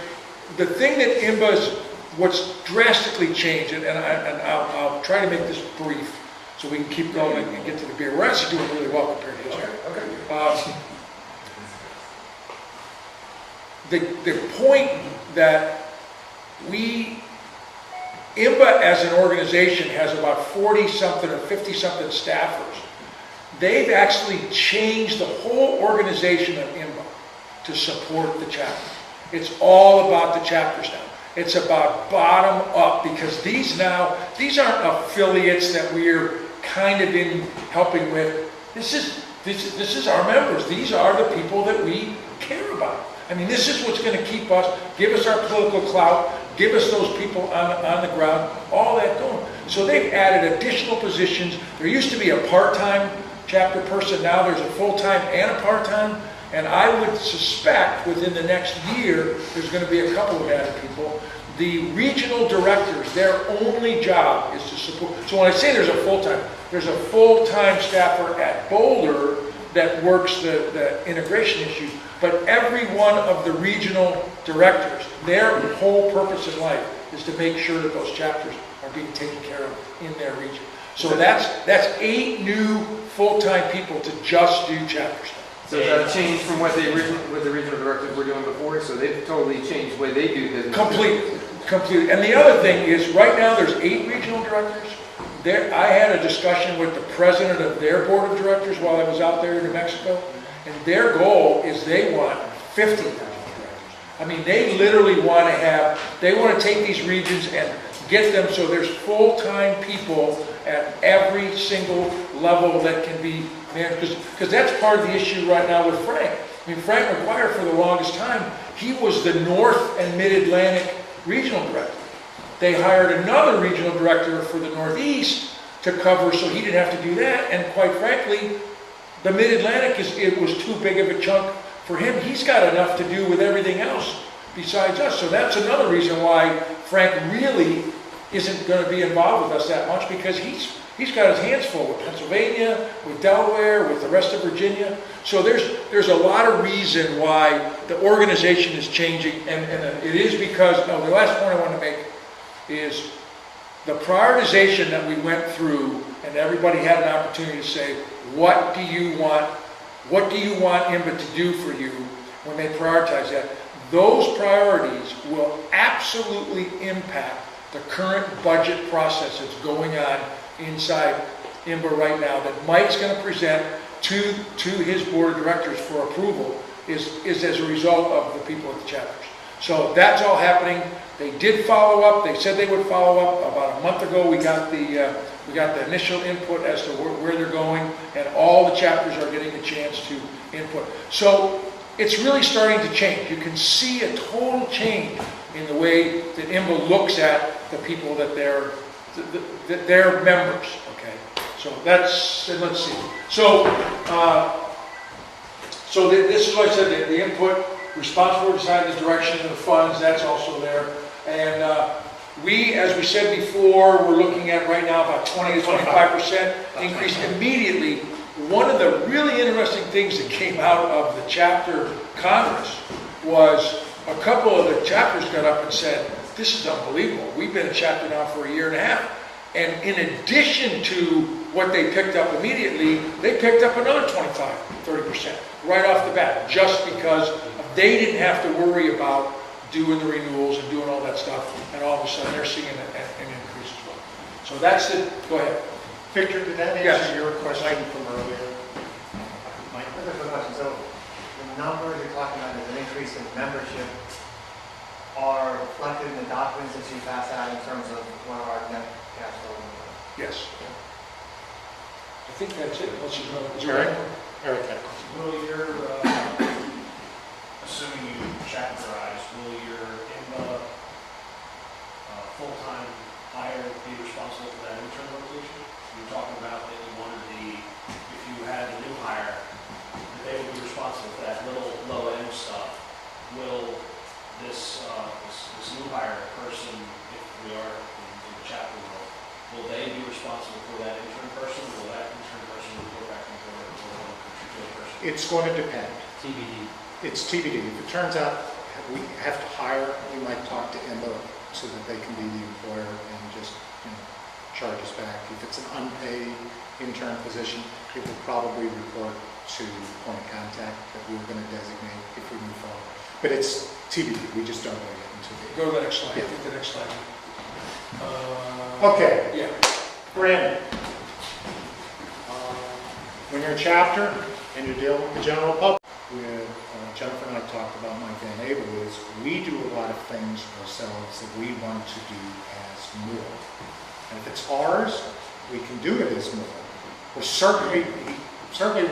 The thing that INBA's, what's drastically changed, and I'll try to make this brief so we can keep going and get to the beer. We're actually doing really well compared to history. The point that INBA as an organization has about 40-something or 50-something staffers. They've actually changed the whole organization of INBA to support the chapter. It's all about the chapters now. It's about bottom up, because these aren't affiliates that we're kind of in helping with. This is our members. These are the people that we care about. I mean, this is what's going to keep us, give us our political clout, give us those people on the ground, all that going. So they've added additional positions. There used to be a part-time chapter person. Now there's a full-time and a part-time. And I would suspect within the next year, there's going to be a couple of added people. The regional directors, their only job is to support. So when I say there's a full-time staffer at Boulder that works the integration issues. But every one of the regional directors, their whole purpose in life is to make sure that those chapters are being taken care of in their region. So that's 8 new full-time people to just do chapter stuff. So is that a change from what the regional directors were doing before? So they've totally changed the way they do business. Completely. And the other thing is, right now there's 8 regional directors. I had a discussion with the president of their board of directors while I was out there in New Mexico, and their goal is they want 50 regional directors. I mean, they literally want to take these regions and get them so there's full-time people at every single level that can be managed. Because that's part of the issue right now with Frank. I mean, Frank McGuire, for the longest time, he was the North and Mid-Atlantic regional director. They hired another regional director for the Northeast to cover, so he didn't have to do that. And quite frankly, the Mid-Atlantic, it was too big of a chunk for him. He's got enough to do with everything else besides us. So that's another reason why Frank really isn't going to be involved with us that much, because he's got his hands full with Pennsylvania, with Delaware, with the rest of Virginia. So there's a lot of reason why the organization is changing, and it is because, the last point I want to make is the prioritization that we went through, and everybody had an opportunity to say, what do you want INBA to do for you when they prioritize that? Those priorities will absolutely impact the current budget process that's going on inside INBA right now that Mike's going to present, to his board of directors for approval is as a result of the people at the chapters. So that's all happening. They did follow up. They said they would follow up. About a month ago, we got the initial input as to where they're going, and all the chapters are getting a chance to input. So it's really starting to change. You can see a total change in the way that IMBA looks at the people that they're members. Okay, so that's, and let's see. So this is what I said. The input, responsible for deciding the direction of the funds. That's also there. And we, as we said before, we're looking at right now about 20 to 25% increase immediately. One of the really interesting things that came out of the chapter congress was a couple of the chapters got up and said, this is unbelievable. We've been a chapter now for a year and a half. And in addition to what they picked up immediately, they picked up another 25, 30% right off the bat, just because they didn't have to worry about doing the renewals and doing all that stuff, and all of a sudden they're seeing an increase as well. So that's it. Go ahead. Victor, did that Yes. answer your question from earlier? Mike? That's a good question. So the numbers you're talking about as an increase in membership are reflected in the documents that you pass out in terms of what our net cash flow is. Yes. I think that's it. Unless you know, Eric? Eric. Will your, assuming you chapterize, will your IMBA full-time hire be responsible for that intern rotation? You're talking about that you wanted if you had a new hire, that they would be responsible for that little low-end stuff. Will this new hire person, if we are in the chapter world, will they be responsible for that intern person? Will that intern person report back to the board or will it contribute to the person? It's going to depend. TBD. It's TBD. If it turns out we have to hire, we might talk to IMBA so that they can be the employer and just, charge us back. If it's an unpaid intern position, it will probably report to the point of contact that we're going to designate if we move forward. But it's TBD. We just don't know yet until we Go to the next slide. Yeah. Get the next slide. Okay. Yeah. Brandon, when you're a chapter and you're dealing with the general public, with Jennifer and I talked about Mike Van Abel, is we do a lot of things ourselves that we want to do as more. And if it's ours, we can do it as more. We're certainly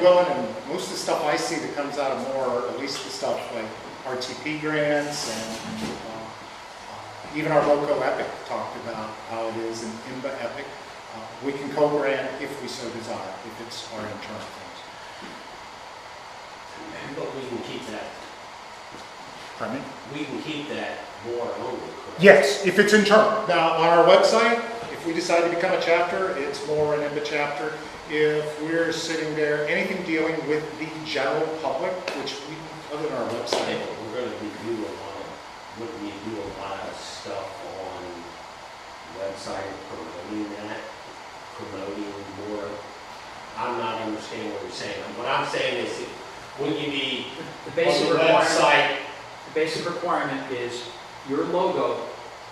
willing, and most of the stuff I see that comes out of more, at least the stuff like RTP grants and even our local EPIC talked about how it is in IMBA EPIC. We can co-grant if we so desire, if it's our internal things. But we can keep that, Pardon me? we can keep that more only, correct? Yes, if it's internal. Now, on our website, if we decide to become a chapter, it's more an IMBA chapter. If we're sitting there, anything dealing with the general public, which we, other than our I website, think we're gonna be doing a lot of, wouldn't we do a lot of stuff on website promoting that, promoting more? I'm not understanding what you're saying. What I'm saying is, wouldn't you be The on basic the requirement, website? the basic requirement is your logo,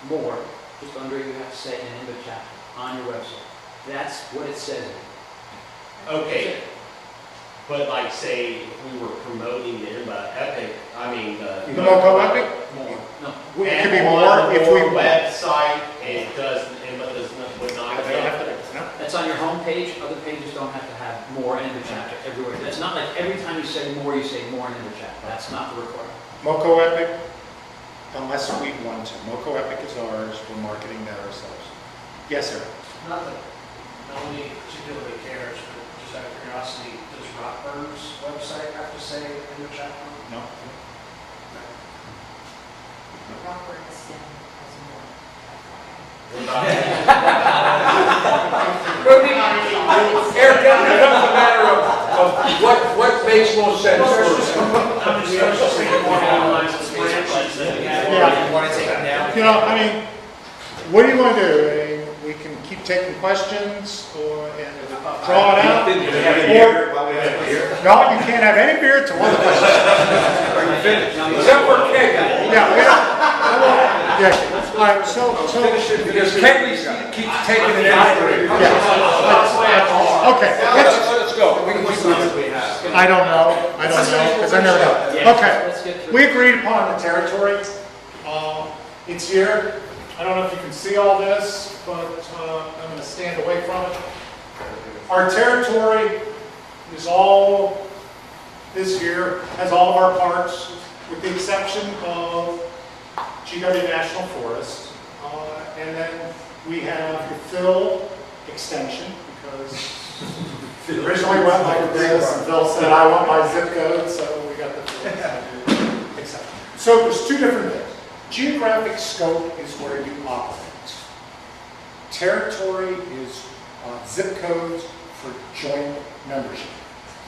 more, just under you have to say an IMBA chapter on your website. That's what it says. Okay, but like say, if we were promoting the IMBA EPIC, I mean, the MoCo EPIC, More, no. it could be and more on if we your want. website, it does, IMBA does not, would not. They don't have to, no. That's on your home page. Other pages don't have to have more in the chapter everywhere. That's not like every time you say more, you say more in the chapter. That's not the requirement. MoCo EPIC, unless we want to. MoCo EPIC is ours, we're marketing that ourselves. Yes, sir. Not that nobody particularly cares, but just out of curiosity, does Rockburn's website have to say in the chapter? No. Rockburn is still has more. What about- Eric, that becomes a matter of what makes most sense first. I'm just thinking more along the lines of the branches that we have. Yeah. You want to take them down? You know, I mean, what do you want to do? I mean, we can keep taking questions and draw it out. Can we have a beer while we have a beer? No, you can't have any beer till one of the questions. Are you finished? Except for cake. Yeah, yeah. All right, so, Because Ken keeps taking it in. okay, Let's go. We can keep moving. I don't know, because I never know. Yeah, Okay, let's get through. we agreed upon the territory. It's here. I don't know if you can see all this, but I'm going to stand away from it. Our territory is all, this year, has all of our parks, with the exception of GW National Forest. And then we have the Phil extension, because it originally went like this, and Phil said, I want my zip code, so we got the Phil extension. So there's two different things. Geographic scope is where you operate. Territory is zip codes for joint membership.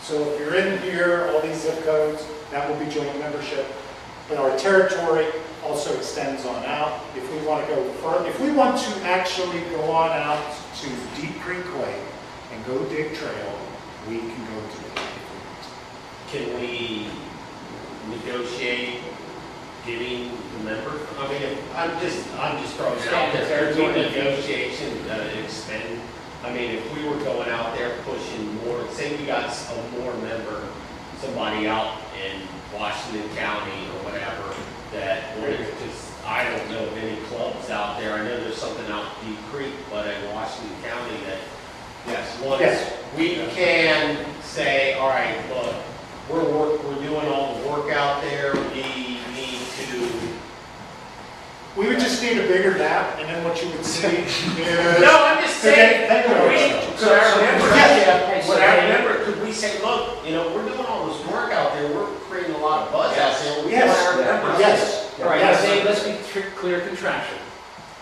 So if you're in here, all these zip codes, that will be joint membership. But our territory also extends on out. If we want to go further, if we want to actually go on out to Deep Creek Lake and go dig trail, we can go do that. Can we negotiate getting the members? I mean, I'm just throwing it out there. Can we negotiation expend? I mean, if we were going out there pushing more, say we got a more member, somebody out in Washington County or whatever, that wanted, because I don't know of any clubs out there. I know there's something out Deep Creek, but in Washington County that, once we can say, all right, look, we're doing all the work out there. We need to. We would just need a bigger map, and then what you would see is. No, I'm just saying. Could our member, could we say, look, we're doing all this work out there. We're creating a lot of buzz out there. We Yes. want our members. Yes. All right, Yes. Dave, let's be clear contractually.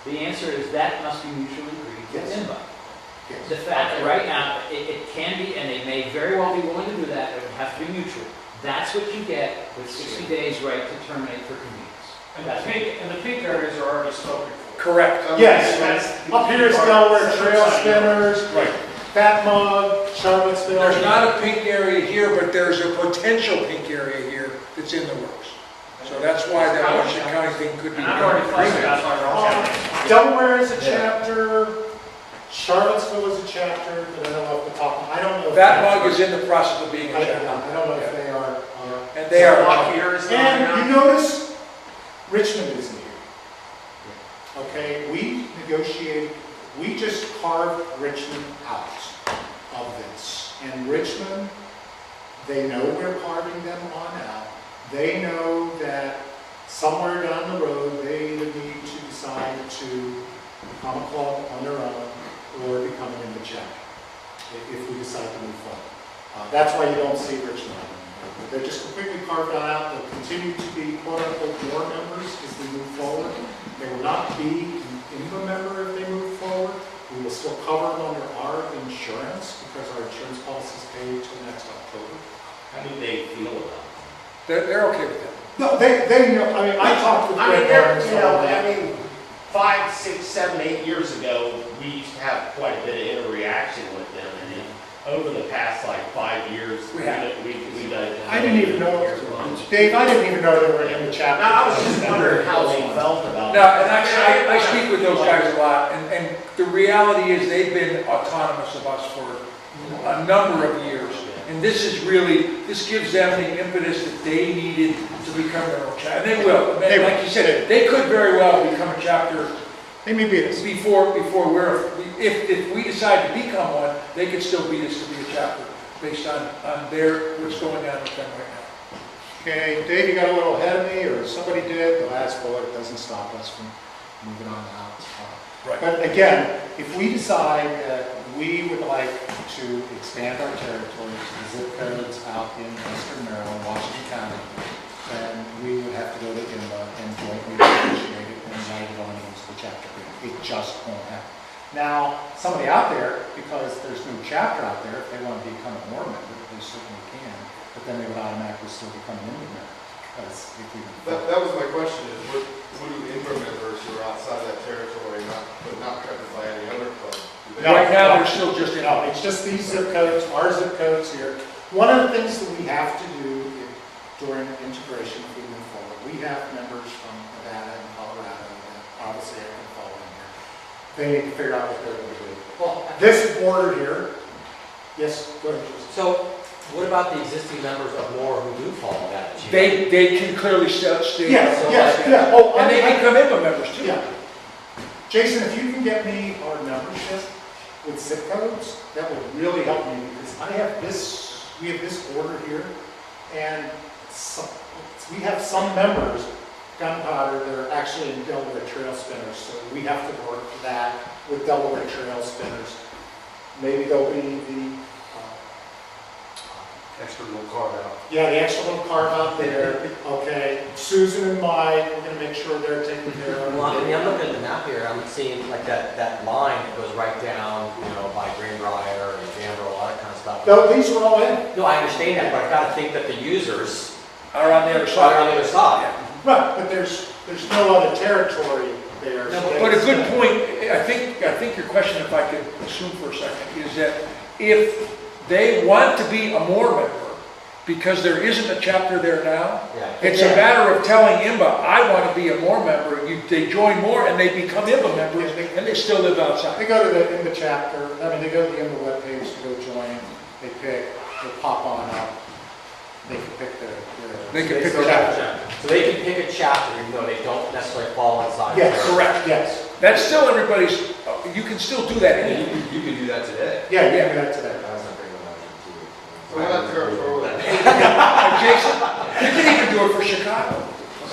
The answer is that must be mutually agreed with Yes. INBA. Yes. The fact that right now, it can be, and they may very well be willing to do that, it would have to be mutual. That's what you get with 60 days right to terminate for convenience. And the pink areas are already spoken for. Correct. Yes, up here is Delaware Trail Spinners, Right. Fat Mug, Charlottesville. There's not a pink area here, but there's a potential pink area here that's in the works. So that's why that Washington County thing could be. And I've already fussed about why they're all counties. Delaware is a chapter, Charlottesville is a chapter, but I don't know if the top, I don't know. if That that's- mug is in the process of being a I chapter. don't know if they are. And they are. And you notice, Richmond isn't here. Okay, we negotiated, we just carved Richmond out of this. And Richmond, they know we're carving them on out. They know that somewhere down the road, they either need to decide to become a club on their own or become an INBA chapter, if we decide to move forward. That's why you don't see Richmond. They're just completely carved out. They'll continue to be quote-unquote more members as they move forward. They will not be an INBA member if they move forward. We will still cover them under our insurance because our insurance policy is paid till next October. How do they feel about it? They're okay with that. No, they know. I mean, I talked with Greg Barnes all that. 5, 6, 7, 8 years ago, we used to have quite a bit of interaction with them, and then over the past 5 years, We have. we've done. I didn't even know, Dave, I didn't even know they were in the chapter. I was just wondering how they felt about it. No, and I speak with those guys a lot, and the reality is they've been autonomous of us for a number of years. And this gives them the impetus that they needed to become their own chapter. And they will. And like you said, they could very well become a chapter. They may beat us. Before if we decide to become one, they could still beat us to be a chapter based on what's going on with them right now. Okay, Dave, you got a little ahead of me, or somebody did. The last bullet doesn't stop us from moving on out. Right. But again, if we decide that we would like to expand our territory to the zip codes out in Western Maryland, Washington County, then we would have to go to INBA and jointly negotiate it and unite it on against the chapter agreement. It just won't happen. Now, somebody out there, because there's no chapter out there, if they want to become a more member, they certainly can, but then they would automatically still become an INBA member. Because if we That was my question, is would INBA members who are outside that territory but not covered by any other club? Right now, they're still just in. No, it's just these zip codes, our zip codes here. One of the things that we have to do during integration, if we move forward, we have members from Nevada and Colorado that obviously They need to figure out what they're gonna do. Well, This border here, yes, go ahead. Jason. so what about the existing members of NOR who do fall in that? They can clearly stay. Yes, so yes, like- yeah. Oh, And they I- become IMPA members too. Yeah. Jason, if you can get me our membership with zip codes, that would really help me, because we have this order here, and we have some members, gunpowder, that are actually in Delaware Trail Spinners, so we have to work that with Delaware Trail Spinners. Maybe there'll be the, Extra little carve out. yeah, the extra little carve out there, okay. Susan and Mike, we're gonna make sure they're taken care of. Well, I mean, I'm looking at the map here, I'm seeing like that line that goes right down, by Greenbrier and Danville, all that kind of stuff. No, these are all in. No, I understand that, but I gotta think that the users Are on the other are side. on the other side. Right, but there's no other territory there. No, so But a that's- good point, I think your question, if I could assume for a second, is that if they want to be a Moore member, because there isn't a chapter there now, Yeah. it's a matter of telling IMBA, I want to be a Moore member. They join Moore and they become IMBA members, and they still live outside. They go to the IMBA chapter, they go to the IMBA webpage to go join, they pop on up, they can pick their. They can pick So the chapter. So they can pick a chapter even though they don't necessarily fall inside. Yes, there. correct, yes. That's still everybody's, you can still do that And anyway. you can do that today. Yeah, you can do that today. So we're not territorial. Jason, you can even do it for Chicago.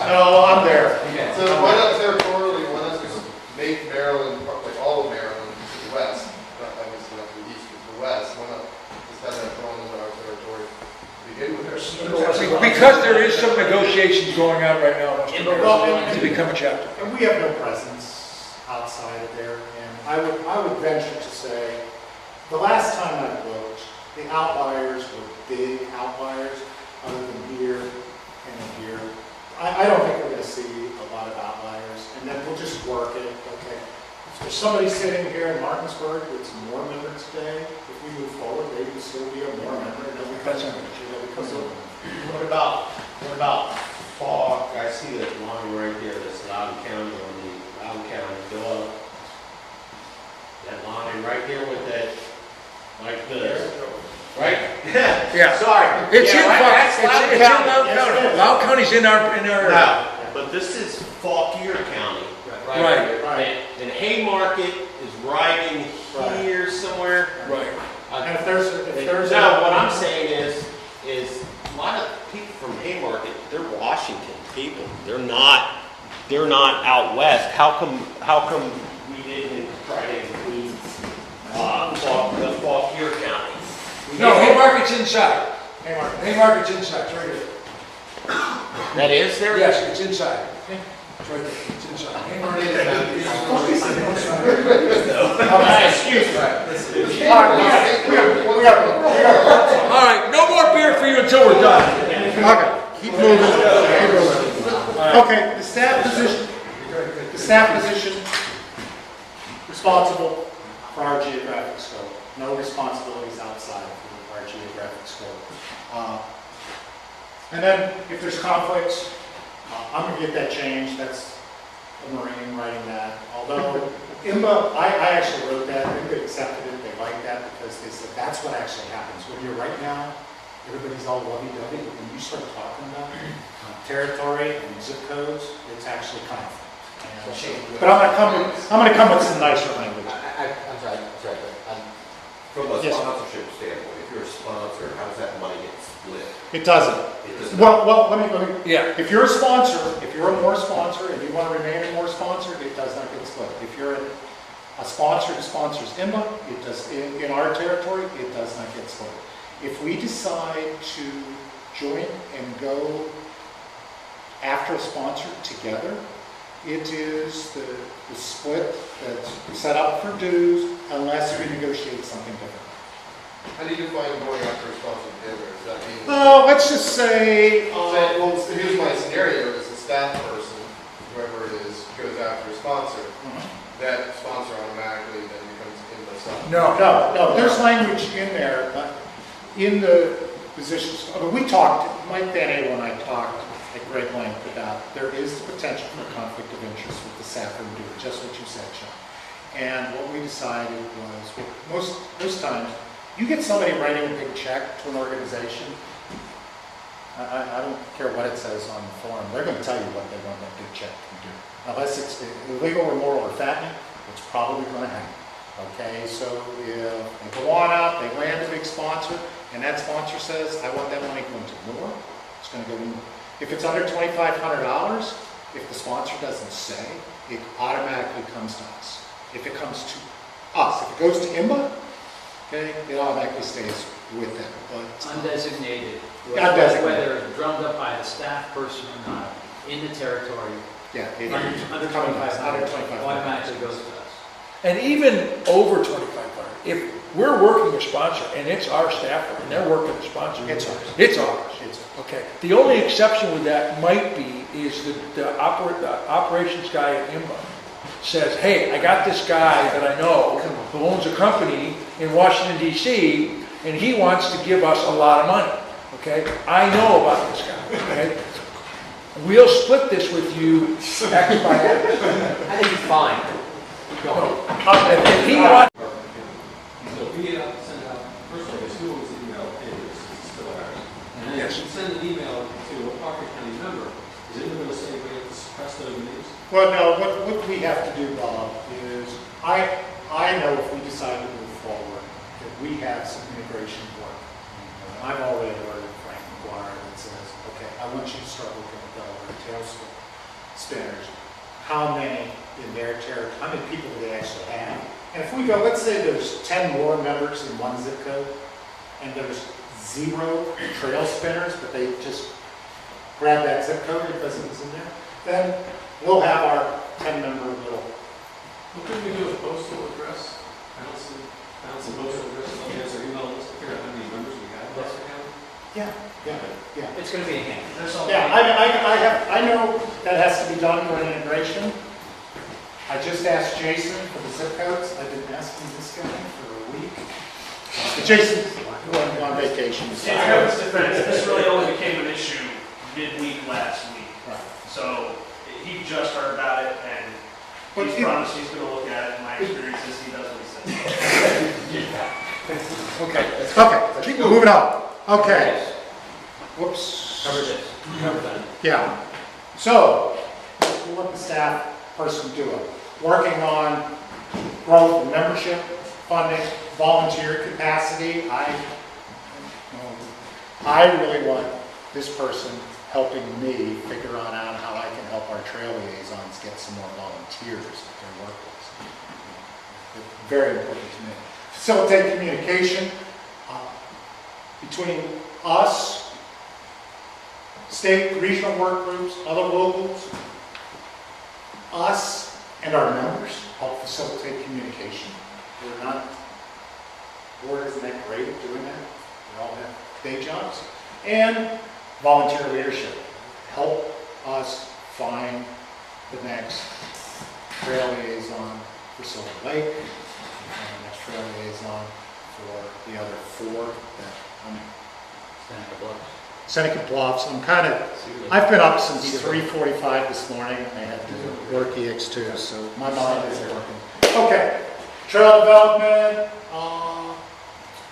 No, I'm there. So why not territorially, why not just make Maryland, like all of Maryland, to the west, not obviously not to the east, but to the west, why not just have that thrown into our territory to begin with? Because there is some negotiations going on right now in Western Well, Maryland to become a chapter. And we have no presence outside of there, and I would venture to say, the last time I looked, the outliers were big outliers, other than here and here. I don't think we're gonna see a lot of outliers, and then we'll just work it, okay? If there's somebody sitting here in Martinsburg that's a Moore member today, if we move forward, they can still be a Moore member, and they'll become a member. What about Falk? I see that line right there, that's Loudoun County on the Loudoun County bill. That line right there with that, like this, right? Yeah. Sorry. It's Yeah, in, right, Falk- that's it's Loudoun in County. Loudoun County. Loudoun County's in our. No, but this is Fauquier County. Right. And Haymarket is right in here somewhere. Right. And if there's. No, what I'm saying is a lot of people from Haymarket, they're Washington people. They're not out west. How come we didn't try to include Fauquier County? No, Haymarket's inside. Haymarket. Haymarket's inside, it's right here. That is there? Yes, it's inside. It's right there, it's inside. Haymarket Excuse me. All right, no more beer for you until we're done. Okay, keep moving. Okay, the staff position responsible for our geographic scope. No responsibilities outside of our geographic scope. And then if there's conflicts, I'm gonna get that changed. That's a Marine writing that. Although IMBA, I actually wrote that, IMBA accepted it, they liked that because they said that's what actually happens. When you're right now, everybody's all lovey-dovey, but when you start talking about territory and zip codes, it's actually conflict. But I'm gonna come with some nicer language. I'm sorry, but From a Yes. sponsorship standpoint, if you're a sponsor, how does that money get split? It doesn't. It does not. Well, let me, Yeah. if you're a sponsor, if you're a Moore sponsor and you want to remain a Moore sponsor, it does not get split. If you're a sponsor who sponsors IMBA, it does, in our territory, it does not get split. If we decide to join and go after a sponsor together, it is the split that's set up for dues unless we negotiate something different. How do you define going after a sponsor together? Does that mean? Well, let's just say, Well, here's my scenario, is a staff person, whoever it is, goes after a sponsor, that sponsor automatically then becomes in the sub. no, there's language in there, in the positions, we talked, Mike Van Abel and I talked at great length about there is the potential for conflict of interest with the SAFR and do just what you said, Sean. And what we decided was, most times, you get somebody writing a big check to an organization, I don't care what it says on the form, they're going to tell you what they want that big check to do. Unless it's illegal or immoral or fattening, it's probably going to happen. Okay, so if they go on out, they land a big sponsor, and that sponsor says, I want that money going to more, it's going to go in. If it's under $2,500, if the sponsor doesn't say, it automatically comes to us. If it comes to us, if it goes to IMBA, okay, it automatically stays with them. But Undesignated, Undesignated. whether drummed up by the staff person or not, in the territory, yeah, under 25, automatically goes to us. And even over 2,500, if we're working a sponsor and it's our staffer and they're working a sponsor, It's ours. It's ours. It's Okay. The only exception with that might be is the operations guy at IMBA says, hey, I got this guy that I know who owns a company in Washington, D.C., and he wants to give us a lot of money. Okay? I know about this guy. Okay? We'll split this with you X by X. I think it's fine. No. If he wants So if we get out, send out, first of all, the school is email, it's still ours. And then Yes. if you send an email to a Parker County member, is it going to say we have to suppress those names? Well, no, what we have to do, Bob, is I know if we decide to move forward, that we have some integration work. And I've already ordered Frank McGuire that says, okay, I want you to start looking at Delaware tail spinners. How many in their territory, how many people do they actually have? And if we go, let's say there's 10 more members in one zip code, and there's 0 trail spinners, but they just grab that zip code because it was in there, then we'll have our 10-member little. What can we do with postal address? I don't see postal address, let me answer email list to figure out how many members we have in this account. Yeah. It's going to be a hand. Yeah, I know that has to be done for an integration. I just asked Jason for the zip codes. I've been asking this guy for a week. Jason went on vacation. In Kevin's defense, this really only became an issue midweek last week. Right. So he just heard about it and he's promised he's going to look at it. My experience is he does what he says. Okay, keep moving on. Okay. Whoops. Cover this. Cover that. Yeah. So, we'll let the staff person do it. Working on growth and membership, funding, volunteer capacity. I really want this person helping me figure out how I can help our trail liaisons get some more volunteers at their workplace. It's very important to me. Facilitate communication between us, state, regional work groups, other locals, us and our members help facilitate communication. We're not, board isn't that great at doing that. We all have day jobs. And volunteer leadership. Help us find the next trail liaison for Silver Lake, and the next trail liaison for the other 4 that I'm Seneca Bluffs. I've been up since 3:45 this morning. I had to work EX2, so my mind isn't working. Okay, trail development.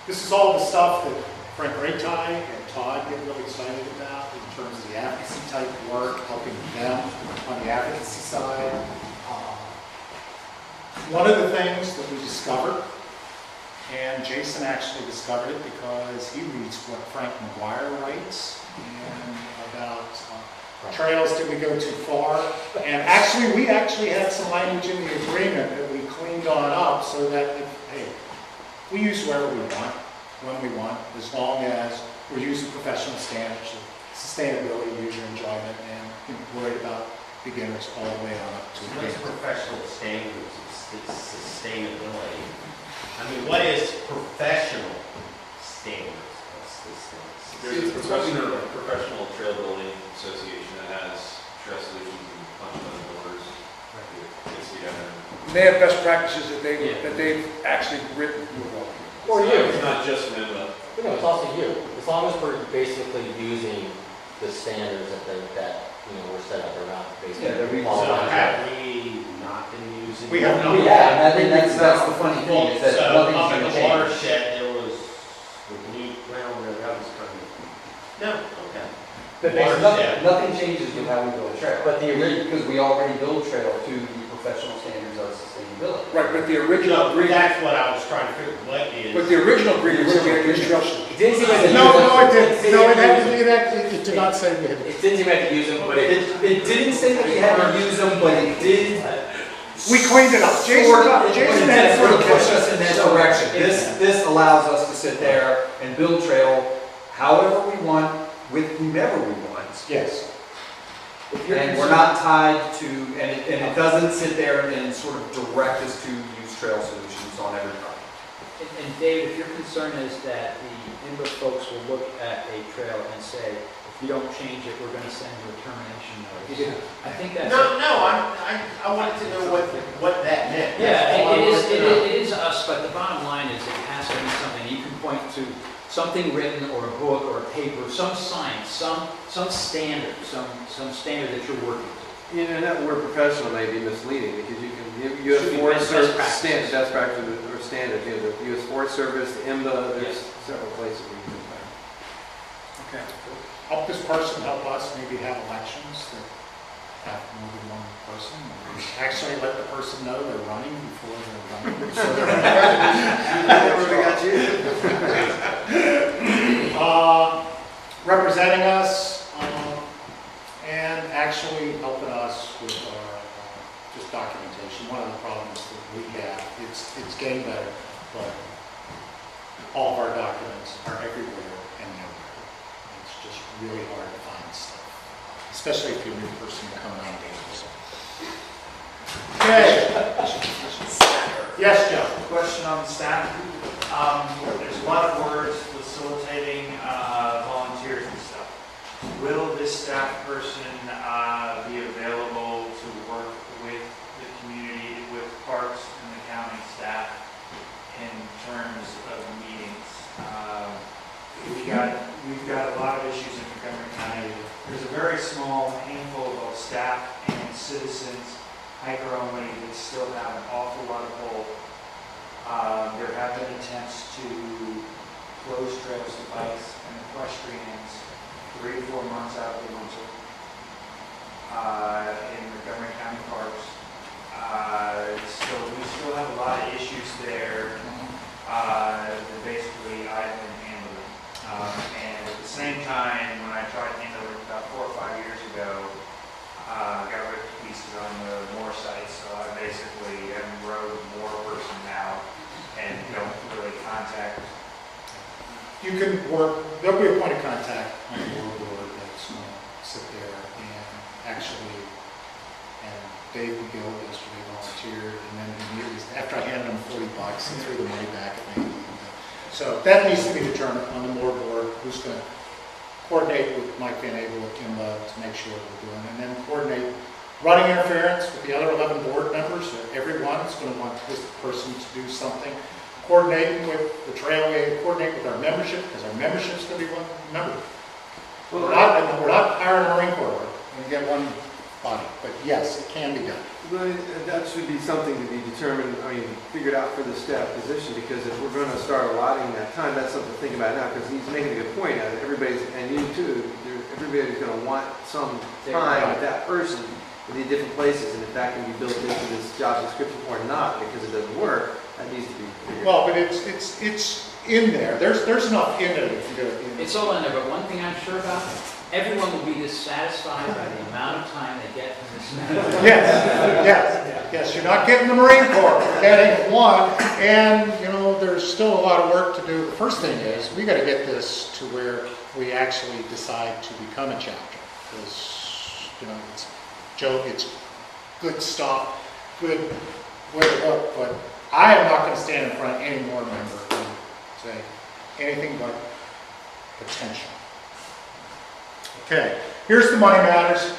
This is all the stuff that Frank Raytai and Todd get really excited about in terms of the advocacy type work, helping them on the advocacy side. One of the things that we discovered, and Jason actually discovered it because he reads what Frank McGuire writes and about trails, did we go too far? And actually, we had some language in the agreement that we cleaned on up so that, we use whoever we want, when we want, as long as we're using professional standards of sustainability, user enjoyment, and worried about beginners all the way on up to What's professional standards? It's sustainability. I mean, what is professional standards? There's a professional trail building association that has trail solutions and punch on the doors. They have best practices that they've actually written. Or you. It's not just member. No, it's also you. As long as we're basically using the standards that we're set up around basically. So have we not been using We have no. Yeah, and I think that's the funny thing, is that So, nothing's up gonna at the change. watershed, there was the blue, well, that was kind of, no, okay. But Watershed. nothing changes with how we build a trail. Because we already build trail to the professional standards of sustainability. Right, but the original No, agreement, that's what I was trying to figure, what is. but the original agreement said we had to use trail. It didn't seem like No, it didn't. No, it had to be that, it did not say we had. It didn't seem like to use them, but It didn't say that you had to use them, but it did. We cleaned it up. Jason had sort of push us in that direction. This allows us to sit there and build trail however we want, with whomever we want. Yes. And we're not tied to, and it doesn't sit there and sort of direct us to use trail solutions on every project. And Dave, if your concern is that the INBA folks will look at a trail and say, if you don't change it, we're gonna send you a termination notice. I think that's. No, I wanted to know what that meant. Yeah, That's all I wanted to know. it is us, but the bottom line is it has to be something, you can point to something written or a book or a paper, some science, some standard, some standard that you're working to. You know, that word professional may be misleading, because you can, you have Should be Forest best Service practices. standard, best practice or standard, you know, the U.S. Forest Service, the IMBA, there's Yes. several places we can do that. Okay. Help this person help us maybe have elections that have more than one person. Or actually let the person know they're running before they're running. So they're representing us and actually helping us with our just documentation. One of the problems that we have, it's getting better, but all of our documents are everywhere and nowhere. It's just really hard to find stuff, especially if you're a new person coming on board. Okay. Yes, Joe. Question on staff. There's a lot of words facilitating volunteers and stuff. Will this staff person be available to work with the community, with parks and the county staff in terms of meetings? We've got a lot of issues in Montgomery County. There's a very small handful of staff and citizens, hiker only, that still have an awful lot of pull. There have been attempts to close trails to bikes and equestrians 3 to 4 months out of the winter in Montgomery County parks. We still have a lot of issues there that basically I've been handling. And at the same time, when I tried to handle it about 4 or 5 years ago, got rid of pieces on the moor site, so I basically am road moor person now and don't really contact. You can work, there'll be a point of contact on the board that's going to sit there and actually, and Dave McGill yesterday volunteered, and then immediately, after I handed him $40, he threw the money back at me. So that needs to be determined on the moor board, who's going to coordinate with Mike Van Abel at IMBA to make sure what we're doing, and then coordinate running interference with the other 11 board members. Everyone is going to want this person to do something. Coordinating with the trailway, coordinate with our membership, because our membership's going to be one member. We're not hiring a Marine Corps, we're going to get one body, but yes, it can be done. Well, that should be something to be determined, figured out for the staff position, because if we're going to start allotting that time, that's something to think about now, because he's making a good point out of it. Everybody's, and you too, everybody's going to want some time with that person in these different places, and if that can be built into this job description or not, because it doesn't work, that needs to be figured Well, out. but it's in there. There's enough in it if you do it. It's all in there, but one thing I'm sure about, everyone will be dissatisfied by the amount of time they get from this matter. Yes, you're not getting the Marine Corps, you're getting one, and, there's still a lot of work to do. The first thing is, we got to get this to where we actually decide to become a chapter, because, it's good stuff, good way to look, but I am not going to stand in front of any more member and say anything but potential. Okay, here's the money matters.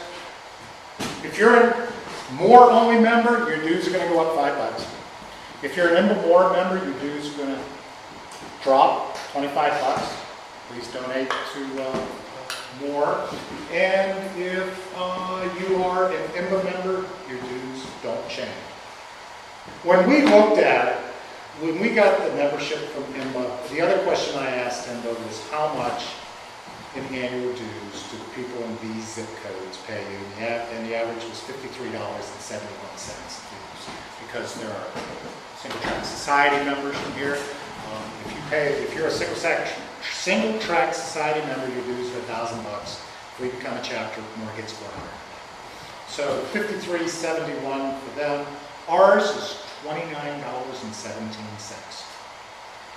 If you're a Moore only member, your dues are going to go up $5. If you're an IMBA Moore member, your dues are going to drop $25. Please donate to Moore. And if you are an IMBA member, your dues don't change. When we looked at it, when we got the membership from IMBA, the other question I asked IMBA was how much in annual dues do people in these zip codes pay you? And the average was $53.71 dues, because there are single tract society members from here. If you're a single tract society member, your dues are $1,000. If we become a chapter, more gets $400. So $53.71 for them. Ours is $29.17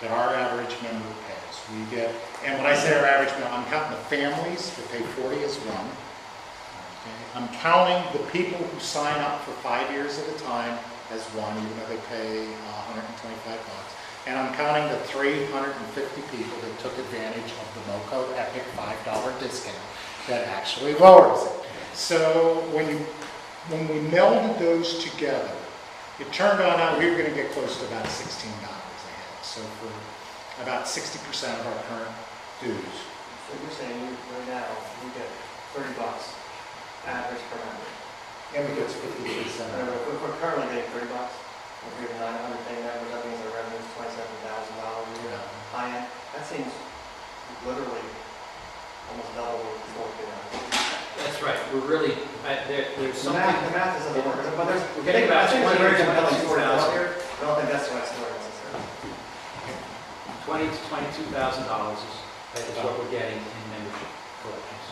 that our average member pays. We get, and when I say our average member, I'm counting the families that pay 40 as one. Okay. I'm counting the people who sign up for 5 years at a time as one, even though they pay $125. And I'm counting the 350 people that took advantage of the MoCo Epic $5 discount that actually lowers it. So when we melded those together, it turned out we were going to get close to about $16 a head. So for about 60% of our current dues. So you're saying right now, we get $30 average per member? And we get $53.70. We're currently getting $30. If we have 900 paying members, that means our revenue is $27,000 a year. High end, that seems literally almost double what it's working on. That's right, we're really, there's The something. math doesn't work, but there's, We're getting about I think it's a very compelling story out 22,000. here. I don't think that's the right story necessarily. $20,000 to $22,000 is what we're getting in membership collections.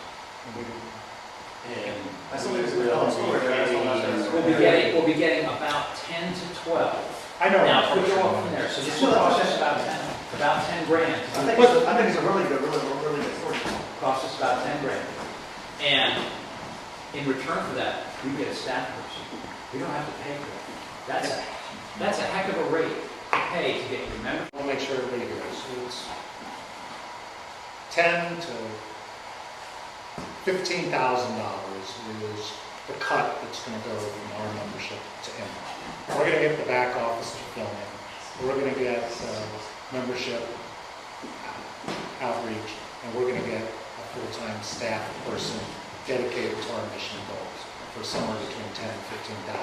And I still think it's a compelling story. but I still not necessarily- We'll be getting about 10 to 12. I know. Now, if we go up from there, so this will cost us about 10 grand. I think it's a really good story. Cost us about 10 grand. And in return for that, we get a staff person. We don't have to pay for that. That's a heck of a rate to pay to get your membership. We'll make sure everybody hears. So it's 10 to $15,000 is the cut that's going to go from our membership to IMBA. We're going to get the back office to fill in. We're going to get membership outreach, and we're going to get a full-time staff person dedicated to our mission goals for somewhere between $10,000 and $15,000.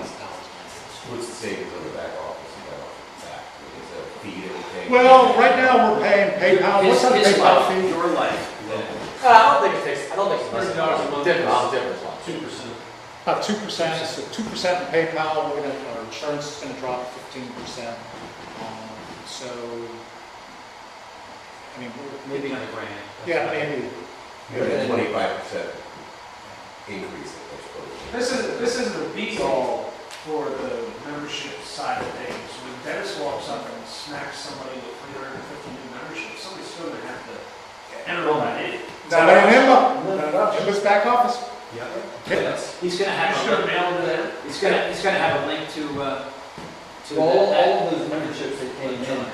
What's the savings on the back office and back office back? Is it a fee that we pay? Well, right now we're paying PayPal. What's our His PayPal life, fee? your life. I don't think it's less than $30 a month. difference. 2%. About 2%, so 2% in PayPal, our insurance is going to drop 15%. So, I mean, Maybe another grand. yeah, maybe. You had a 25% increase, I suppose. This isn't a be-all for the membership side of things. When Dennis walks up and smacks somebody with 350 new memberships, somebody's still going to have to enter all that in. Not in IMBA. IMBA's back office. He's gonna have He's gonna mail it in. He's gonna have a link to All that. of those memberships that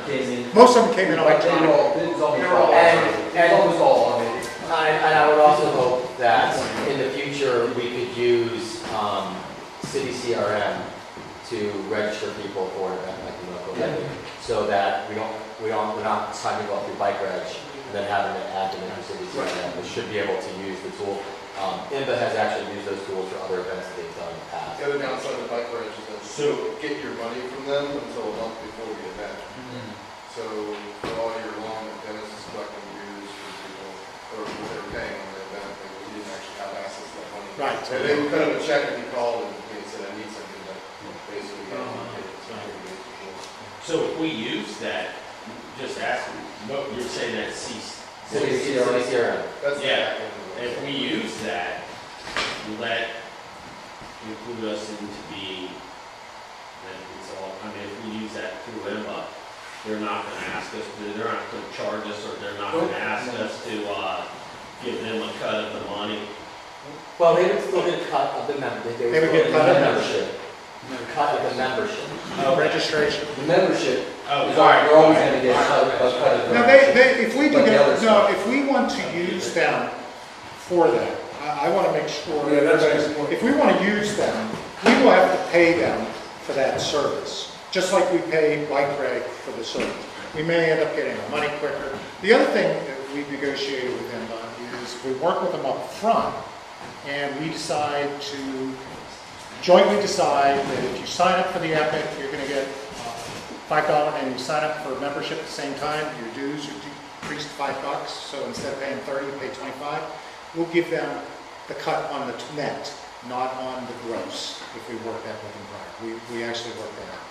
came in. Most of them came in Like, they were electronic. all, it was almost all. And- Almost all, I mean. And I would also hope that in the future, we could use city CRM to register people for an event like the local venue, so that we're not signing people up through bike reg and then having to add them into city CRM. We should be able to use the tool. IMBA has actually used those tools for other events that they've done in the past. The other downside of bike reg is that you don't get your money from them until a month before the event. So for all year long, if Dennis is collecting dues for people, or what they were paying on the event, they didn't actually have access to that money. Right. So they would cut him a check if he called and he said, I need something, that basically got So if we use that, just asking, but you're saying that cease. City CRM. That's the Yeah. back end of it. If we use that, will that include us into being, that it's all, I mean, if we use that through IMBA, they're not gonna ask us, they're not gonna charge us, or they're not gonna ask us to, give them a cut of the money? Well, they would still get a cut of the membership. They would get cut of membership. Cut of the membership. Registration. The membership, Oh, is sorry. they're always gonna get a cut of the Now, membership. if we do But the get, other no, stuff. if we want to use them for that, I want to make sure, Yeah, that's everybody's- if we want to use them, we will have to pay them for that service, just like we pay Bike Reg for the service. We may end up getting our money quicker. The other thing that we've negotiated with them is we work with them up front, and we decide to jointly decide that if you sign up for the Epic, you're going to get $5, and you sign up for membership at the same time, your dues are decreased $5. So instead of paying 30, you pay 25. We'll give them the cut on the net, not on the gross, if we work that with them prior. We actually work that out.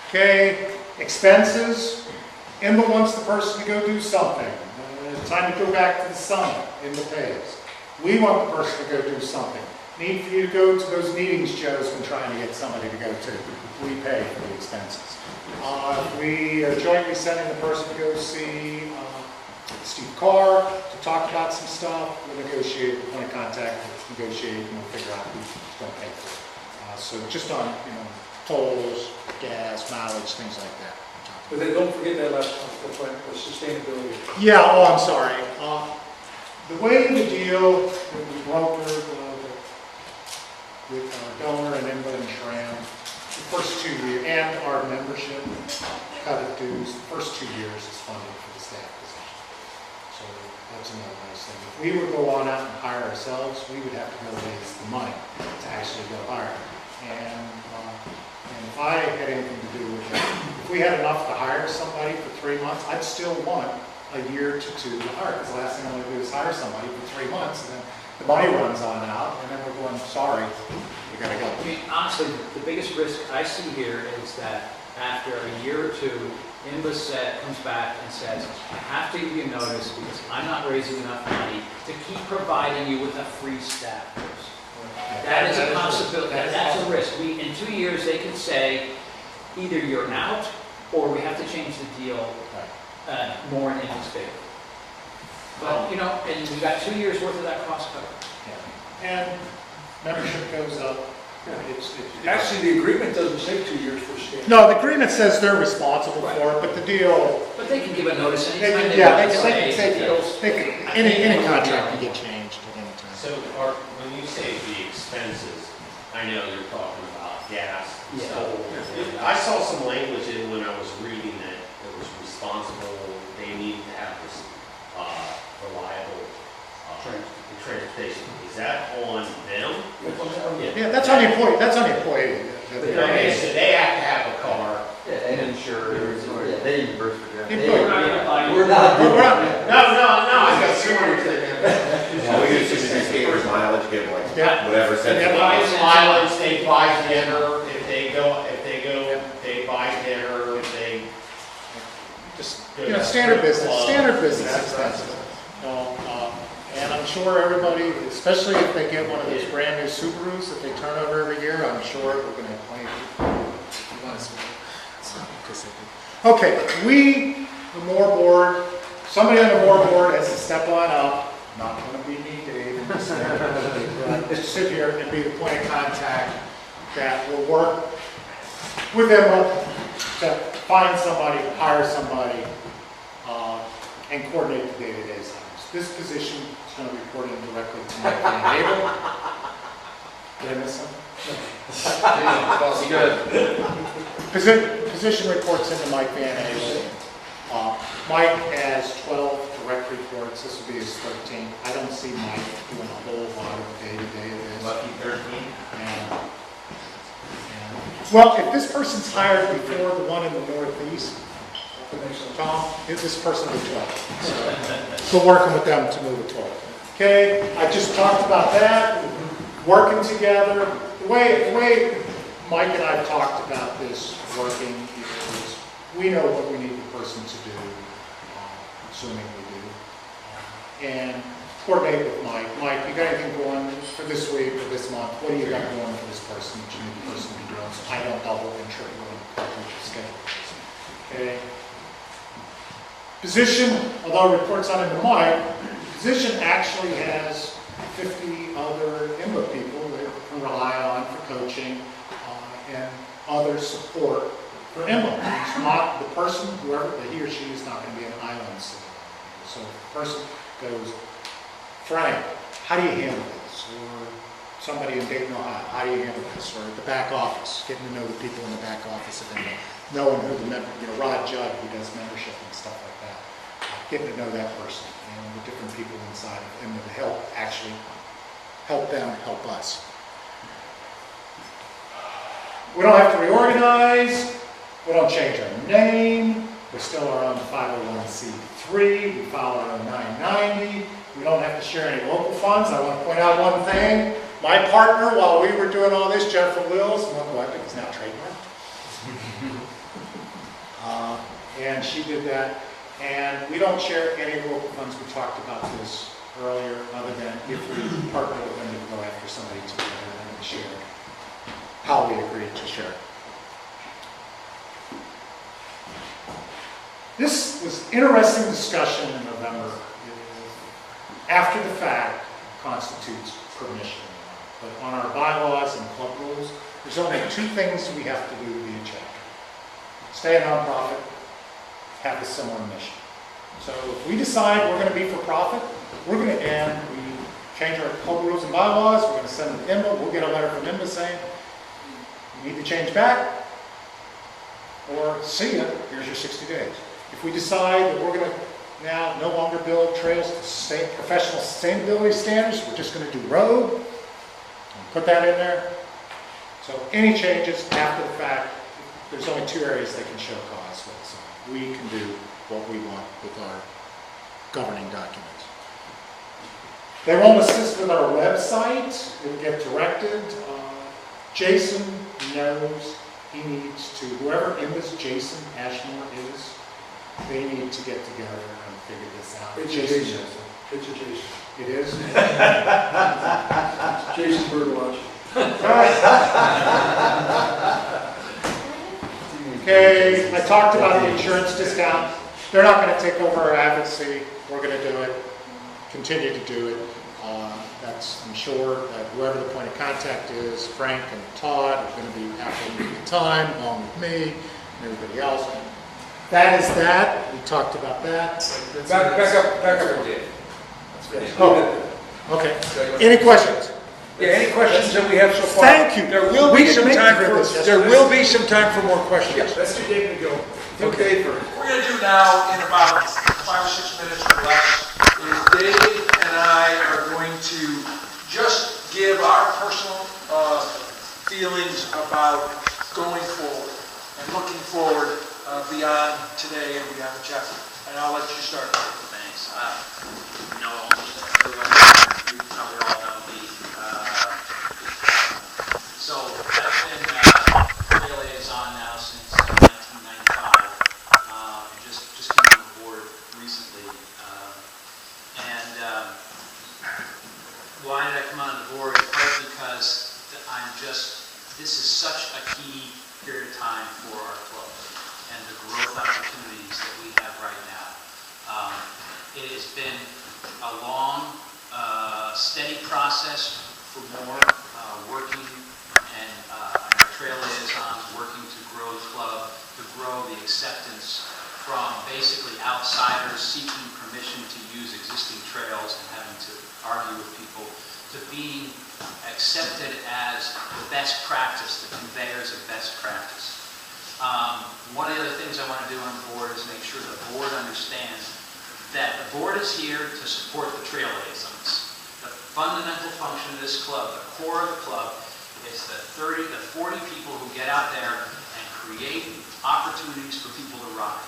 Okay, expenses. IMBA wants the person to go do something. Time to go back to the summit, IMBA pays. We want the person to go do something. Need for you to go to those meetings Joe's been trying to get somebody to go to. We pay for the expenses. We are jointly sending the person to go see Steve Carr to talk about some stuff. We'll negotiate, the point of contact, we'll negotiate, and we'll figure out who's going to pay for it. So just on, tolls, gas, mileage, things like that. But then don't forget that last point, the sustainability. Yeah, I'm sorry. The way the deal that we brokered with our donor and IMBA and SRAM, the first 2 years, and our membership cut of dues, the first 2 years is funded for the staff position. So that's another nice thing. If we would go on out and hire ourselves, we would have to go raise the money to actually go hire. And if I had anything to do with it, if we had enough to hire somebody for 3 months, I'd still want a year to 2 to hire. Because the last thing I want to do is hire somebody for 3 months, and then the money runs on out, and then we're going, sorry, you gotta go. I mean, honestly, the biggest risk I see here is that after a year or two, IMBA comes back and says, I have to give you notice because I'm not raising enough money to keep providing you with a free staff person. That is a possibility. That's a risk. In 2 years, they can say, either you're out, or we have to change the deal more in IMBA's favor. But, and we've got 2 years worth of that cost covered. And membership goes up. Actually, the agreement doesn't say 2 years for staff. No, the agreement says they're responsible for it, but the deal. But they can give a notice anytime any contract can get changed at any time. So when you say the expenses, I know you're talking about gas and stuff. I saw some language in when I was reading that it was responsible, they need to have this reliable transportation. Is that on them? Yeah, that's on the employee. That's on the employee. Okay, so they have to have a car. Yeah, and insurance, they reimburse for that. We're not. No, I got serious. We use 66 skaters mileage, give whatever cents. They buy mileage, they buy dinner, if they go, they buy dinner, if they. Just, standard business expenses. And I'm sure everybody, especially if they get one of those brand new Subarus that they turn over every year, I'm sure we're going to have plenty of people. Okay, the Moore board, somebody on the Moore board has to step on up. Not going to be me, Dave. Just sit here and be the point of contact that will work with them to find somebody, hire somebody, and coordinate the day-to-day things. This position is going to be reporting directly to Mike Van Abel. Did I miss something? Position reports into Mike Van Abel. Mike has 12 direct reports. This will be his 13th. I don't see Mike doing a whole lot of day-to-day of this. Lucky 13. Well, if this person's hired before the one in the Northeast, Tom, this person will be 12. So working with them to move it 12. Okay, I just talked about that. Working together. The way Mike and I have talked about this working is we know what we need the person to do, assuming we do, and coordinate with Mike. Mike, you got anything going for this week or this month? What do you got going for this person that you need the person to be doing? So I don't double and triple and schedule. Okay. Position, although reports on into Mike, position actually has 50 other IMBA people that can rely on for coaching and other support for IMBA. It's not the person, whoever, that he or she is not going to be an island sitting. So if the person goes, Frank, how do you handle this? Or somebody in Dayton, Ohio, how do you handle this? Or at the back office, getting to know the people in the back office of IMBA, knowing who the member, Rod Judd, who does membership and stuff like that. getting to know that person and the different people inside of them to help them help us. We don't have to reorganize. We don't change our name. We still are on 501c3. We file our own 990. We don't have to share any local funds. I want to point out one thing. My partner, while we were doing all this, Jennifer Wills, is now trademarked. And she did that. And we don't share any local funds. We talked about this earlier, other than if we partner with them to go after somebody to share how we agreed to share. This was interesting discussion in November. After the fact constitutes permission. But on our bylaws and club rules, there's only two things we have to do to be a chapter. Stay a nonprofit, have a similar mission. So if we decide we're going to be for profit, we change our club rules and bylaws, we're going to send them to IMBA, we'll get a letter from IMBA saying, you need to change back, or see ya, here's your 60 days. If we decide that we're going to now no longer build trails to professional sustainability standards, we're just going to do road, put that in there. So any changes after the fact, there's only two areas they can show cause with. So we can do what we want with our governing documents. They won't assist with our website. It'll get directed. Jason knows he needs to, whoever IMBA's Jason Ashmore is, they need to get together and figure this out. It's Jason Jason. knows It's a Jason. it. It is? Jason Birdwatch. Okay, I talked about the insurance discount. They're not going to take over our advocacy. We're going to do it, continue to do it. I'm sure that whoever the point of contact is, Frank and Todd, are going to be after the time, along with me and everybody else. That is that. We talked about that. Back up a bit. Oh, okay. Any questions? Yeah, any questions that we have so far? Thank you. There will be some time for, There will be some time for more questions. Yes, let's do David and Gil. Okay, for We're going to do now, in about 5 or 6 minutes or less, is Dave and I are going to just give our personal feelings about going forward and looking forward beyond today and beyond the chapter. And I'll let you start. Thanks. You probably all know me. So I've been trail liaison now since 1995. Just came on board recently. Why did I come on board? In part because this is such a key period of time for our club and the growth opportunities that we have right now. It has been a long, steady process for more working and our trail liaisons working to grow the club, to grow the acceptance from basically outsiders seeking permission to use existing trails and having to argue with people, to being accepted as the best practice, the conveyors of best practice. One of the other things I want to do on the board is make sure the board understands that the board is here to support the trail liaisons. The fundamental function of this club, the core of the club, is the 30 to 40 people who get out there and create opportunities for people to ride.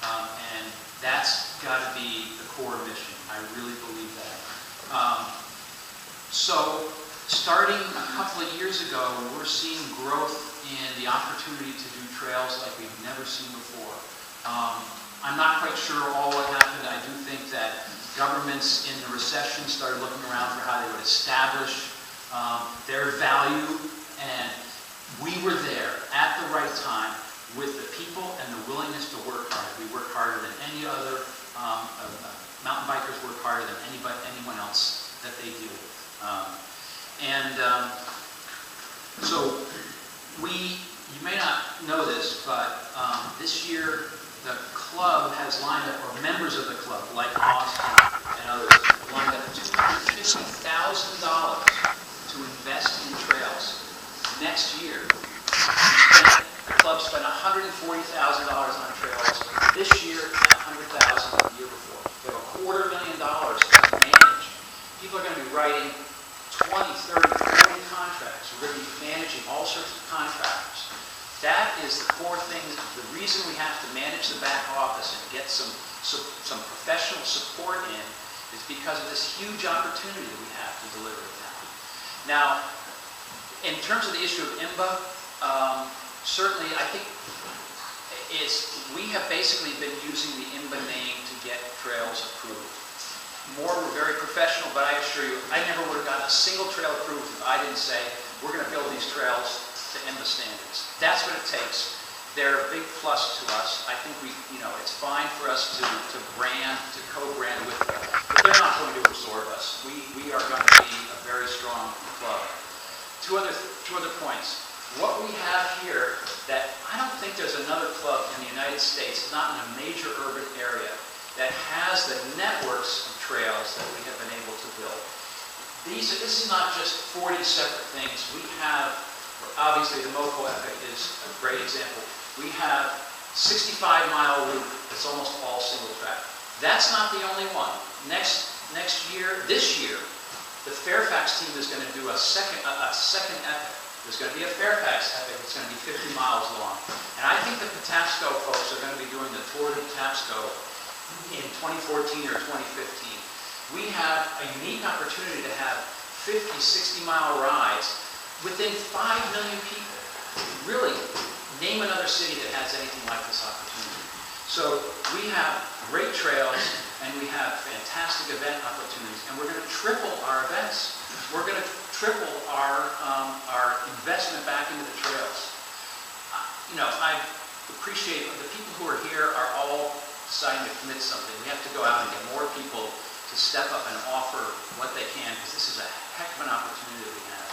And that's got to be the core mission. I really believe that. So starting a couple of years ago, we're seeing growth in the opportunity to do trails like we've never seen before. I'm not quite sure all what happened. I do think that governments in the recession started looking around for how they would establish their value, and we were there at the right time with the people and the willingness to work hard. We work harder than any other, mountain bikers work harder than anyone else that they deal with. So you may not know this, but this year the club has lined up, or members of the club, like Austin and others, lined up $250,000 to invest in trails. Next year, the club spent $140,000 on trails this year and $100,000 the year before. 30, 40 contracts. We're going to be managing all sorts of contractors. That is the core thing. The reason we have to manage the back office and get some professional support in is because of this huge opportunity that we have to deliver to them. Now, in terms of the issue of IMBA, certainly I think we have basically been using the IMBA name to get trails approved. More were very professional, but I assure you, I never would have gotten a single trail approved if I didn't say, we're going to build these trails to IMBA standards. That's what it takes. They're a big plus to us. I think it's fine for us to brand, to co-brand with them, but they're not going to absorb us. We are going to be a very strong club. Two other points. What we have here that I don't think there's another club in the United States, not in a major urban area, that has the networks of trails that we have been able to build. This is not just 40 separate things. We have, obviously the Moco Epic is a great example. We have 65-mile loop that's almost all single track. That's not the only one. This year, the Fairfax team is going to do a second epic. There's going to be a Fairfax epic. It's going to be 50 miles long. And I think the Patapsco folks are going to be doing the Tour de Patapsco in 2014 or 2015. We have a unique opportunity to have 50, 60-mile rides within 5 million people. Really, name another city that has anything like this opportunity. So we have great trails and we have fantastic event opportunities, and we're going to triple our events. We're going to triple our investment back into the trails. I appreciate the people who are here are all deciding to commit something. We have to go out and get more people to step up and offer what they can, because this is a heck of an opportunity that we have.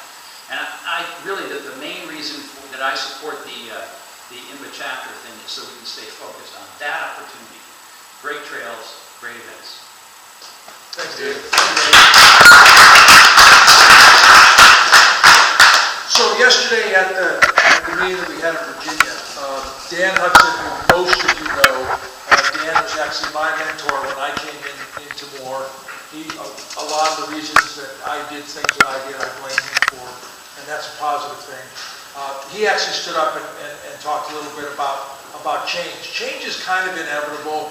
And I really, the main reason that I support the IMBA chapter thing is so we can stay focused on that opportunity. Great trails, great events. Thanks, Dave. So yesterday at the meeting that we had in Virginia, Dan Hudson, who most of you know, Dan was actually my mentor when I came into Moore. A lot of the reasons that I did things that I did, I blame him for, and that's a positive thing. He actually stood up and talked a little bit about change. Change is kind of inevitable.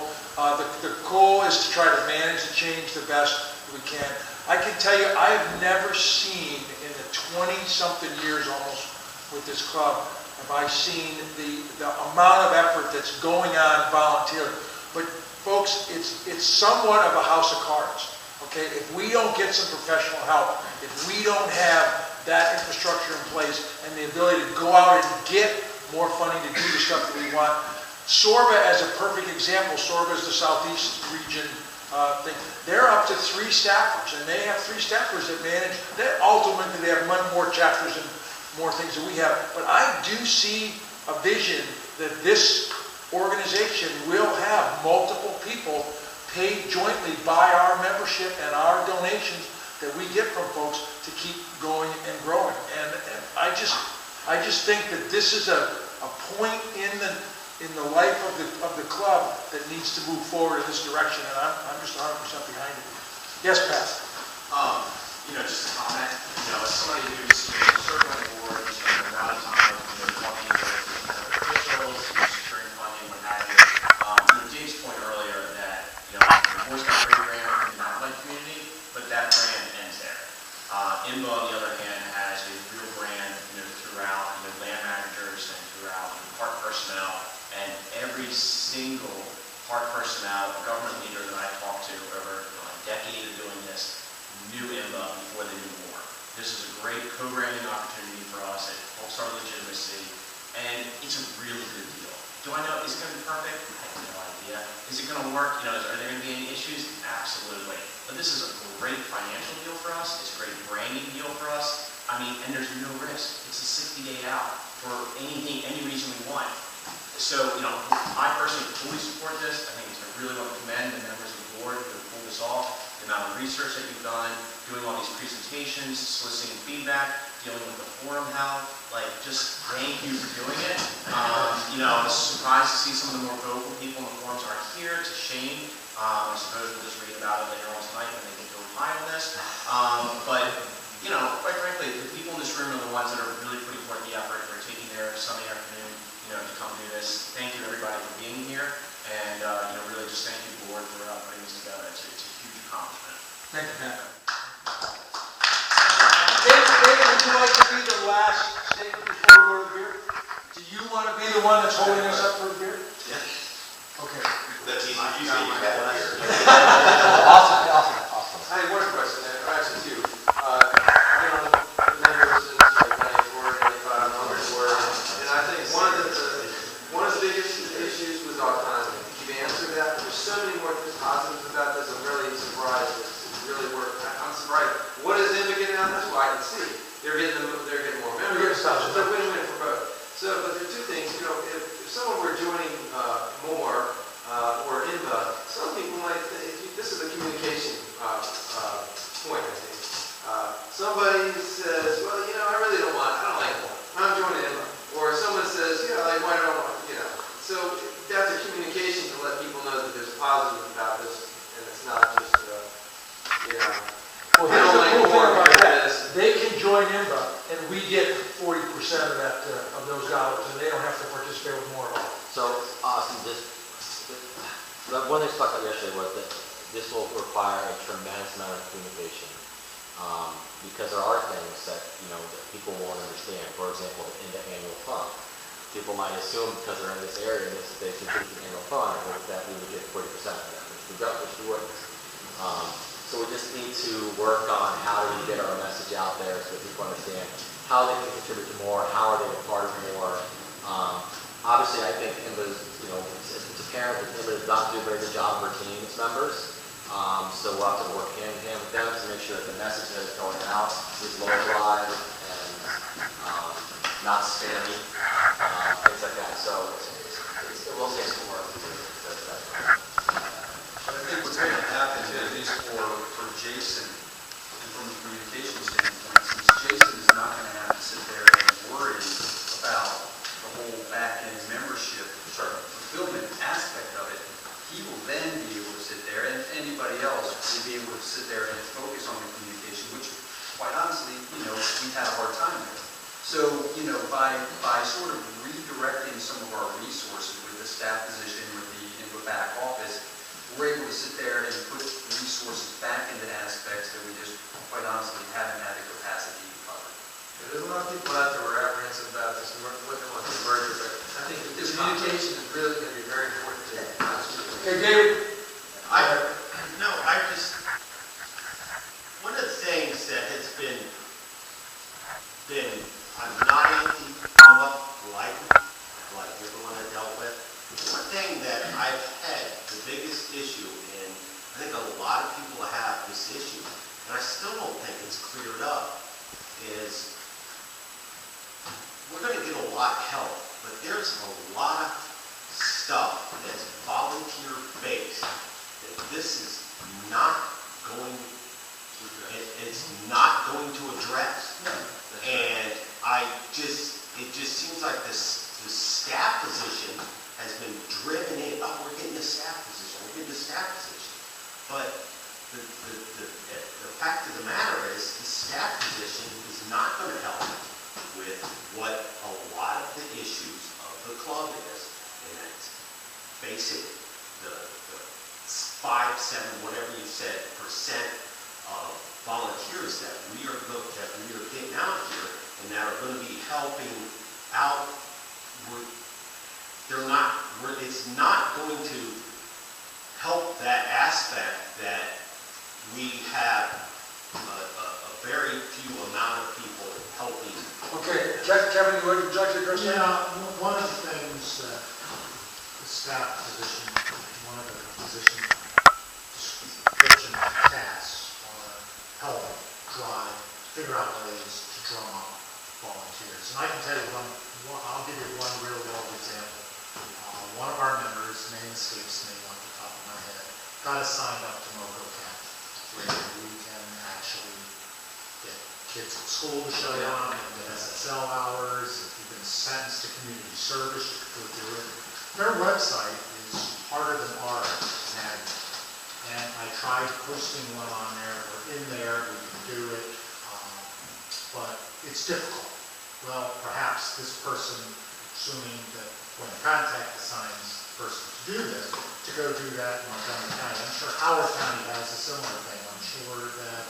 The goal is to try to manage the change the best we can. I can tell you, I have never seen in the 20-something years almost with this club, have I seen the amount of effort that's going on volunteer. But folks, it's somewhat of a house of cards. Okay, if we don't get some professional help, if we don't have that infrastructure in place and the ability to go out and get more funding to do the stuff that we want. Sorba as a perfect example. Sorba is the Southeast region thing. They're up to 3 staffers, and they have 3 staffers that manage. Ultimately, they have more chapters and more things than we have. But I do see a vision that this organization will have multiple people paid jointly by our membership and our donations that we get from folks to keep going and growing. And I just think that this is a point in the life of the club that needs to move forward in this direction, and I'm just 100% behind it. Yes, Pat? Just a comment. As somebody who's serving on the board and spending a lot of time, talking with officials, securing funding, what have you. Dave's point earlier that the Boy Scout program in the mountain bike community, but that brand ends there. IMBA, on the other hand, has a real brand throughout land managers and throughout park personnel, and every single park personnel, government leader that I talked to over a decade of doing this, knew IMBA before they knew more. This is a great co-branding opportunity for us. It helps our legitimacy, and it's a really good deal. Do I know, is it going to be perfect? I have no idea. Is it going to work? Are there going to be any issues? Absolutely. But this is a great financial deal for us. It's a great branding deal for us. And there's no risk. It's a 60-day out for any reason we want. So, I personally fully support this. I think I really want to commend the members of the board who have pulled this off, the amount of research that you've done, doing all these presentations, soliciting feedback, dealing with the forum health. Just thank you for doing it. I was surprised to see some of the more vocal people in the forums aren't here. It's a shame. I suppose we'll just read about it later on tonight when they get to reply on this. But you know, quite frankly, the people in this room are the ones that are really putting forth the effort, for taking their Sunday afternoon, you know, to come do this. Thank you, everybody, for being here, and, you know, really just thank you, board, for putting this together. It's a huge accomplishment. Thank you, Matt. David, would you like to be the last statement before we go to beer? Do you want to be the one that's holding us up for a beer? Yeah. Okay. That's easy, you say you have it here. Awesome. I have one question, or actually two. I've been on the members since like 94, 95, and I think one of the biggest issues was autonomy. You've answered that, but there's so many more positives about this. I'm really surprised it's really worked. I'm surprised. What is INVA getting out of this? Well, I can see they're getting more members. It's a win-win for both. So, but there are two things. You know, if someone were joining more or INVA, some people might think this is a communication point, I think. Somebody says, well, you know, I don't like one. I'm joining INVA. Or someone says, yeah, like, why don't I want, you know. So that's a communication to let people know that there's positive about this, and it's not just, you know, Well, here's the cool thing about that. They can join INVA, and we get 40% of that, of those dollars, and they don't have to participate with more at all. So, Austin, one thing we talked about yesterday was that this will require a tremendous amount of communication, because there are things that, you know, that people won't understand. For example, the annual fund. People might assume because they're in this area, they contribute to the annual fund, that we would get 40% of that, which we don't, which we wouldn't. So we just need to work on how do we get our message out there so that people understand how they can contribute to more, how are they a part of more. Obviously, I think INVA's, you know, it's apparent that INVA does not do a very good job of retaining its members. So we'll have to work hand in hand with them to make sure that the message that is going out is localized and not spammy, things like that. So it will take some work to do. But I think what's going to happen, at least for Jason, and from the communication standpoint, since Jason is not going to have to sit there and worry about the whole back-end membership, fulfillment aspect of it, he will then be able to sit there, and anybody else will be able to sit there and focus on the communication, which, quite honestly, you know, we've had a hard time with. So, you know, by sort of redirecting some of our resources with the staff position, with the back office, we're able to sit there and put resources back into aspects that we just, quite honestly, haven't had the capacity to cover. There's a lot of people out there who are apprehensive about this and looking at the merger, but I think that this communication is really going to be very important to Hey, David. One of the things that has been I'm not anti-INVA, like everyone I dealt with. One thing that I've had the biggest issue, and I think a lot of people have this issue, and I still don't think it's cleared up, is we're going to get a lot of help, but there's a lot of stuff that's volunteer-based that this is not going to address. And it just seems like the staff position has been driven in. Oh, we're getting the staff position. But the fact of the matter is the staff position is not going to help with what a lot of the issues of the club is. And that's basic, the 5, 7, whatever you said, percent of volunteers that we are getting out here and that are going to be helping out. It's not going to help that aspect that we have a very few amount of people helping. Okay, Kevin, would you like to address that? Yeah, one of the things that the staff position, one of the position description tasks are help figure out ways to draw volunteers. And I can tell you I'll give you one real world example. One of our members, name escapes me off the top of my head, got us signed up to MoCo Camp, where we can actually get kids at school to show up, and get SSL hours. If you've been sentenced to community service, you can go do it. Their website is harder than ours to navigate. And I tried posting one on there. We're in there. We can do it. but it's difficult. Well, perhaps this person, assuming that when contact assigns the person to do this, to go do that in Montgomery County. I'm sure Howard County has a similar thing. I'm sure that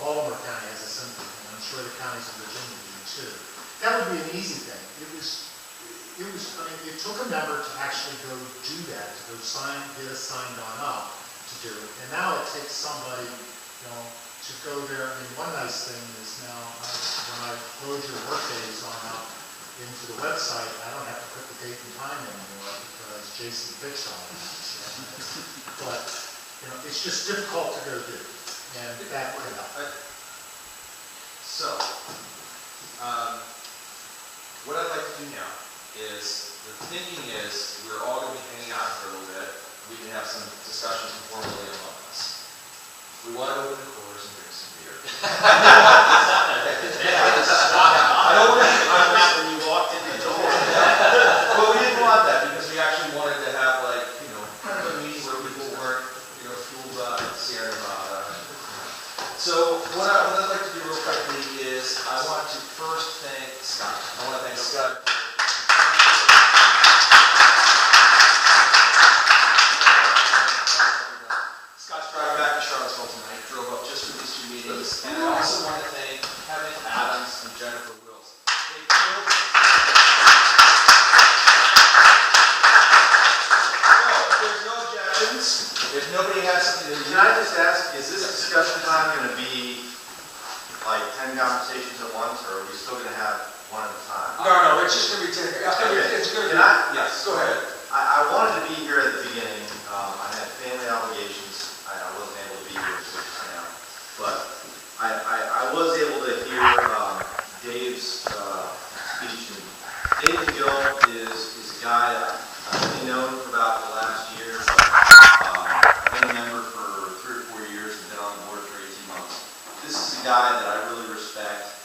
Baltimore County has a similar thing. I'm sure the counties in Virginia do too. That would be an easy thing. I mean, it took a member to actually go do that, to go get us signed on up to do it. And now it takes somebody, to go there. I mean, one nice thing is now, when I load your work days on up into the website, I don't have to put the date and time anymore because Jason fixed all that. But, it's just difficult to go do. And that would help. So, what I'd like to do now is, the thinking is, we're all going to be hanging out for a little bit. We can have some discussions informally among us. We want to open the coolers and drink some beer. I don't want to when you walked in the door. Well, we didn't want that because we actually wanted to have kind of a meeting where people weren't, fueled by Sierra Nevada. So what I'd like to do real quickly is I want to first thank Scott. I want to thank Scott. Scott's driving back to Charlottesville tonight, drove up just for these two meetings. And I also want to thank Kevin Adams and Jennifer Wills. They killed it. So, if there's no objections, if nobody has something to do. Can I just ask, is this discussion time going to be like 10 conversations at once, or are we still going to have one at a time? No, it's just going to be 10. It's going to be. Yes, go ahead. I wanted to be here at the beginning. I had family obligations. I wasn't able to be here, but I was able to hear Dave's speech. And Dave McGill is a guy I've only known for about the last year. I've been a member for 3 or 4 years and been on the board for 18 months. This is a guy that I really respect.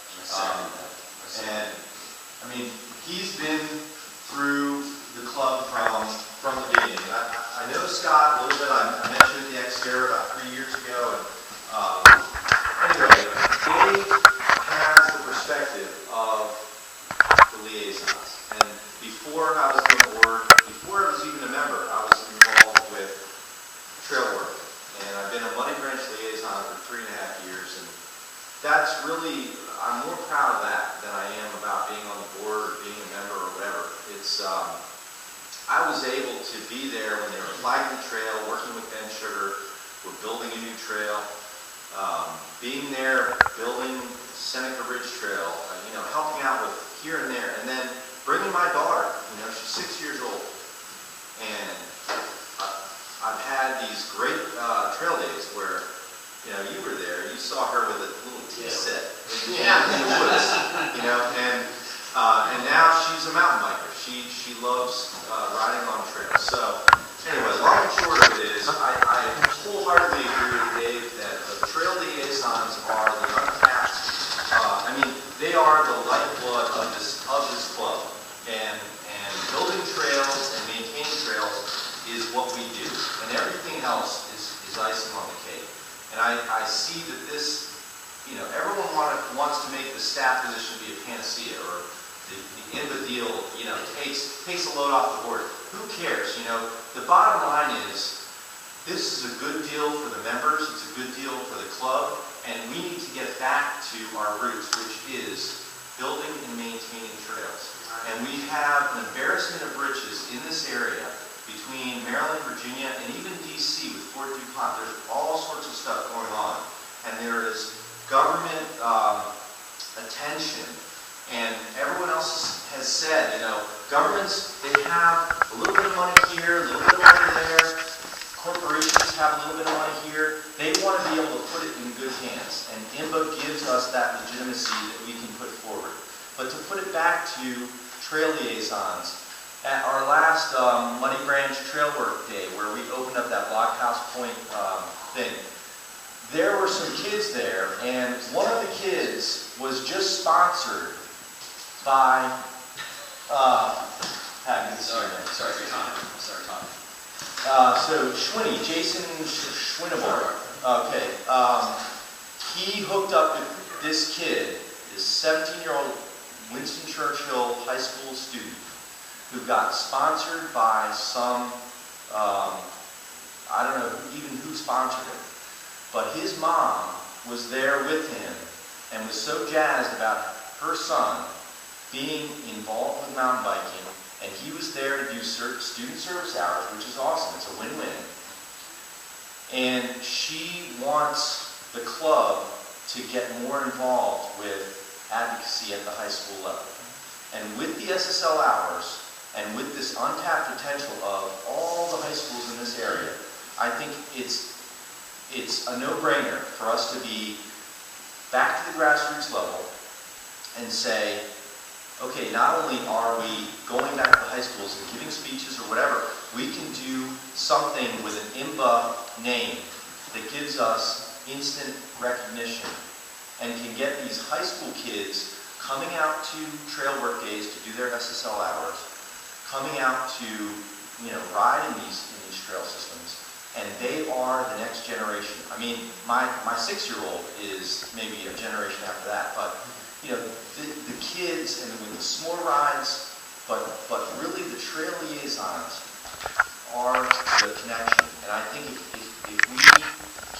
And I mean, he's been through the club from the beginning. I know Scott a little bit. I met you at the Xterra about 3 years ago. And anyway, Dave has the perspective of the liaisons. And before I was on the board, before I was even a member, I was involved with trail work. And I've been a Money Branch liaison for 3.5 years. And that's really, I'm more proud of that than I am about being on the board or being a member or whatever. It's, I was able to be there when they were flagging the trail, working with Ben Sugar, we're building a new trail, being there, building Seneca Ridge Trail, helping out with here and there, and then bringing my daughter, she's 6 years old, and I've had these great trail days where, you were there, you saw her with a little tea set in the woods, and now she's a mountain biker. She loves riding on trails. So anyway, long and short of it is, I wholeheartedly agree with Dave that the trail liaisons are the untapped. They are the lifeblood of this club, and building trails and maintaining trails is what we do, and everything else is icing on the cake. And I see that this, everyone wants to make the staff position be a panacea, or the INVA deal, takes a load off the board. Who cares? The bottom line is, this is a good deal for the members, it's a good deal for the club, and we need to get back to our roots, which is building and maintaining trails. And we have an embarrassment of riches in this area between Maryland, Virginia, and even DC with Fort DuPont. There's all sorts of stuff going on. And there is government attention. And everyone else has said, governments, they have a little bit of money here, a little bit of money there. Corporations have a little bit of money here. They want to be able to put it in good hands. And INVA gives us that legitimacy that we can put forward. But to put it back to trail liaisons, at our last Money Branch Trail Work Day, where we opened up that Blockhouse Point thing, there were some kids there, and one of the kids was just sponsored by, sorry for your time. So Schwinny, Jason Schwinnable. Okay. He hooked up this kid, this 17-year-old Winston Churchill high school student, who got sponsored by some, I don't know even who sponsored him, but his mom was there with him and was so jazzed about her son being involved with mountain biking, and he was there to do student service hours, which is awesome. It's a win-win. And she wants the club to get more involved with advocacy at the high school level. And with the SSL hours, and with this untapped potential of all the high schools in this area, I think it's a no-brainer for us to be back to the grassroots level and say, okay, not only are we going back to the high schools and giving speeches or whatever, we can do something with an IMBA name that gives us instant recognition and can get these high school kids coming out to trail work days to do their SSL hours, coming out to, ride in these trail systems, and they are the next generation. I mean, my 6-year-old is maybe a generation after that, but the kids and with the small rides, but really the trail liaisons are the connection. And I think if we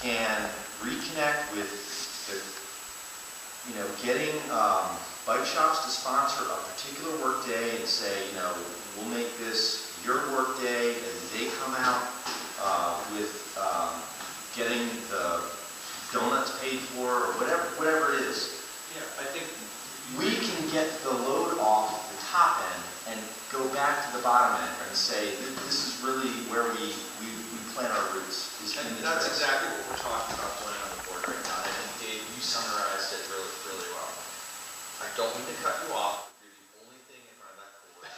can reconnect with getting bike shops to sponsor a particular work day and say, we'll make this your work day, and they come out with getting the donuts paid for or whatever it is. Yeah, I think we can get the load off the top end and go back to the bottom end and say, this is really where we plant our roots. And that's exactly what we're talking about doing on the board right now. And Dave, you summarized it really, really well. I don't mean to cut you off, but you're the only thing in front of that board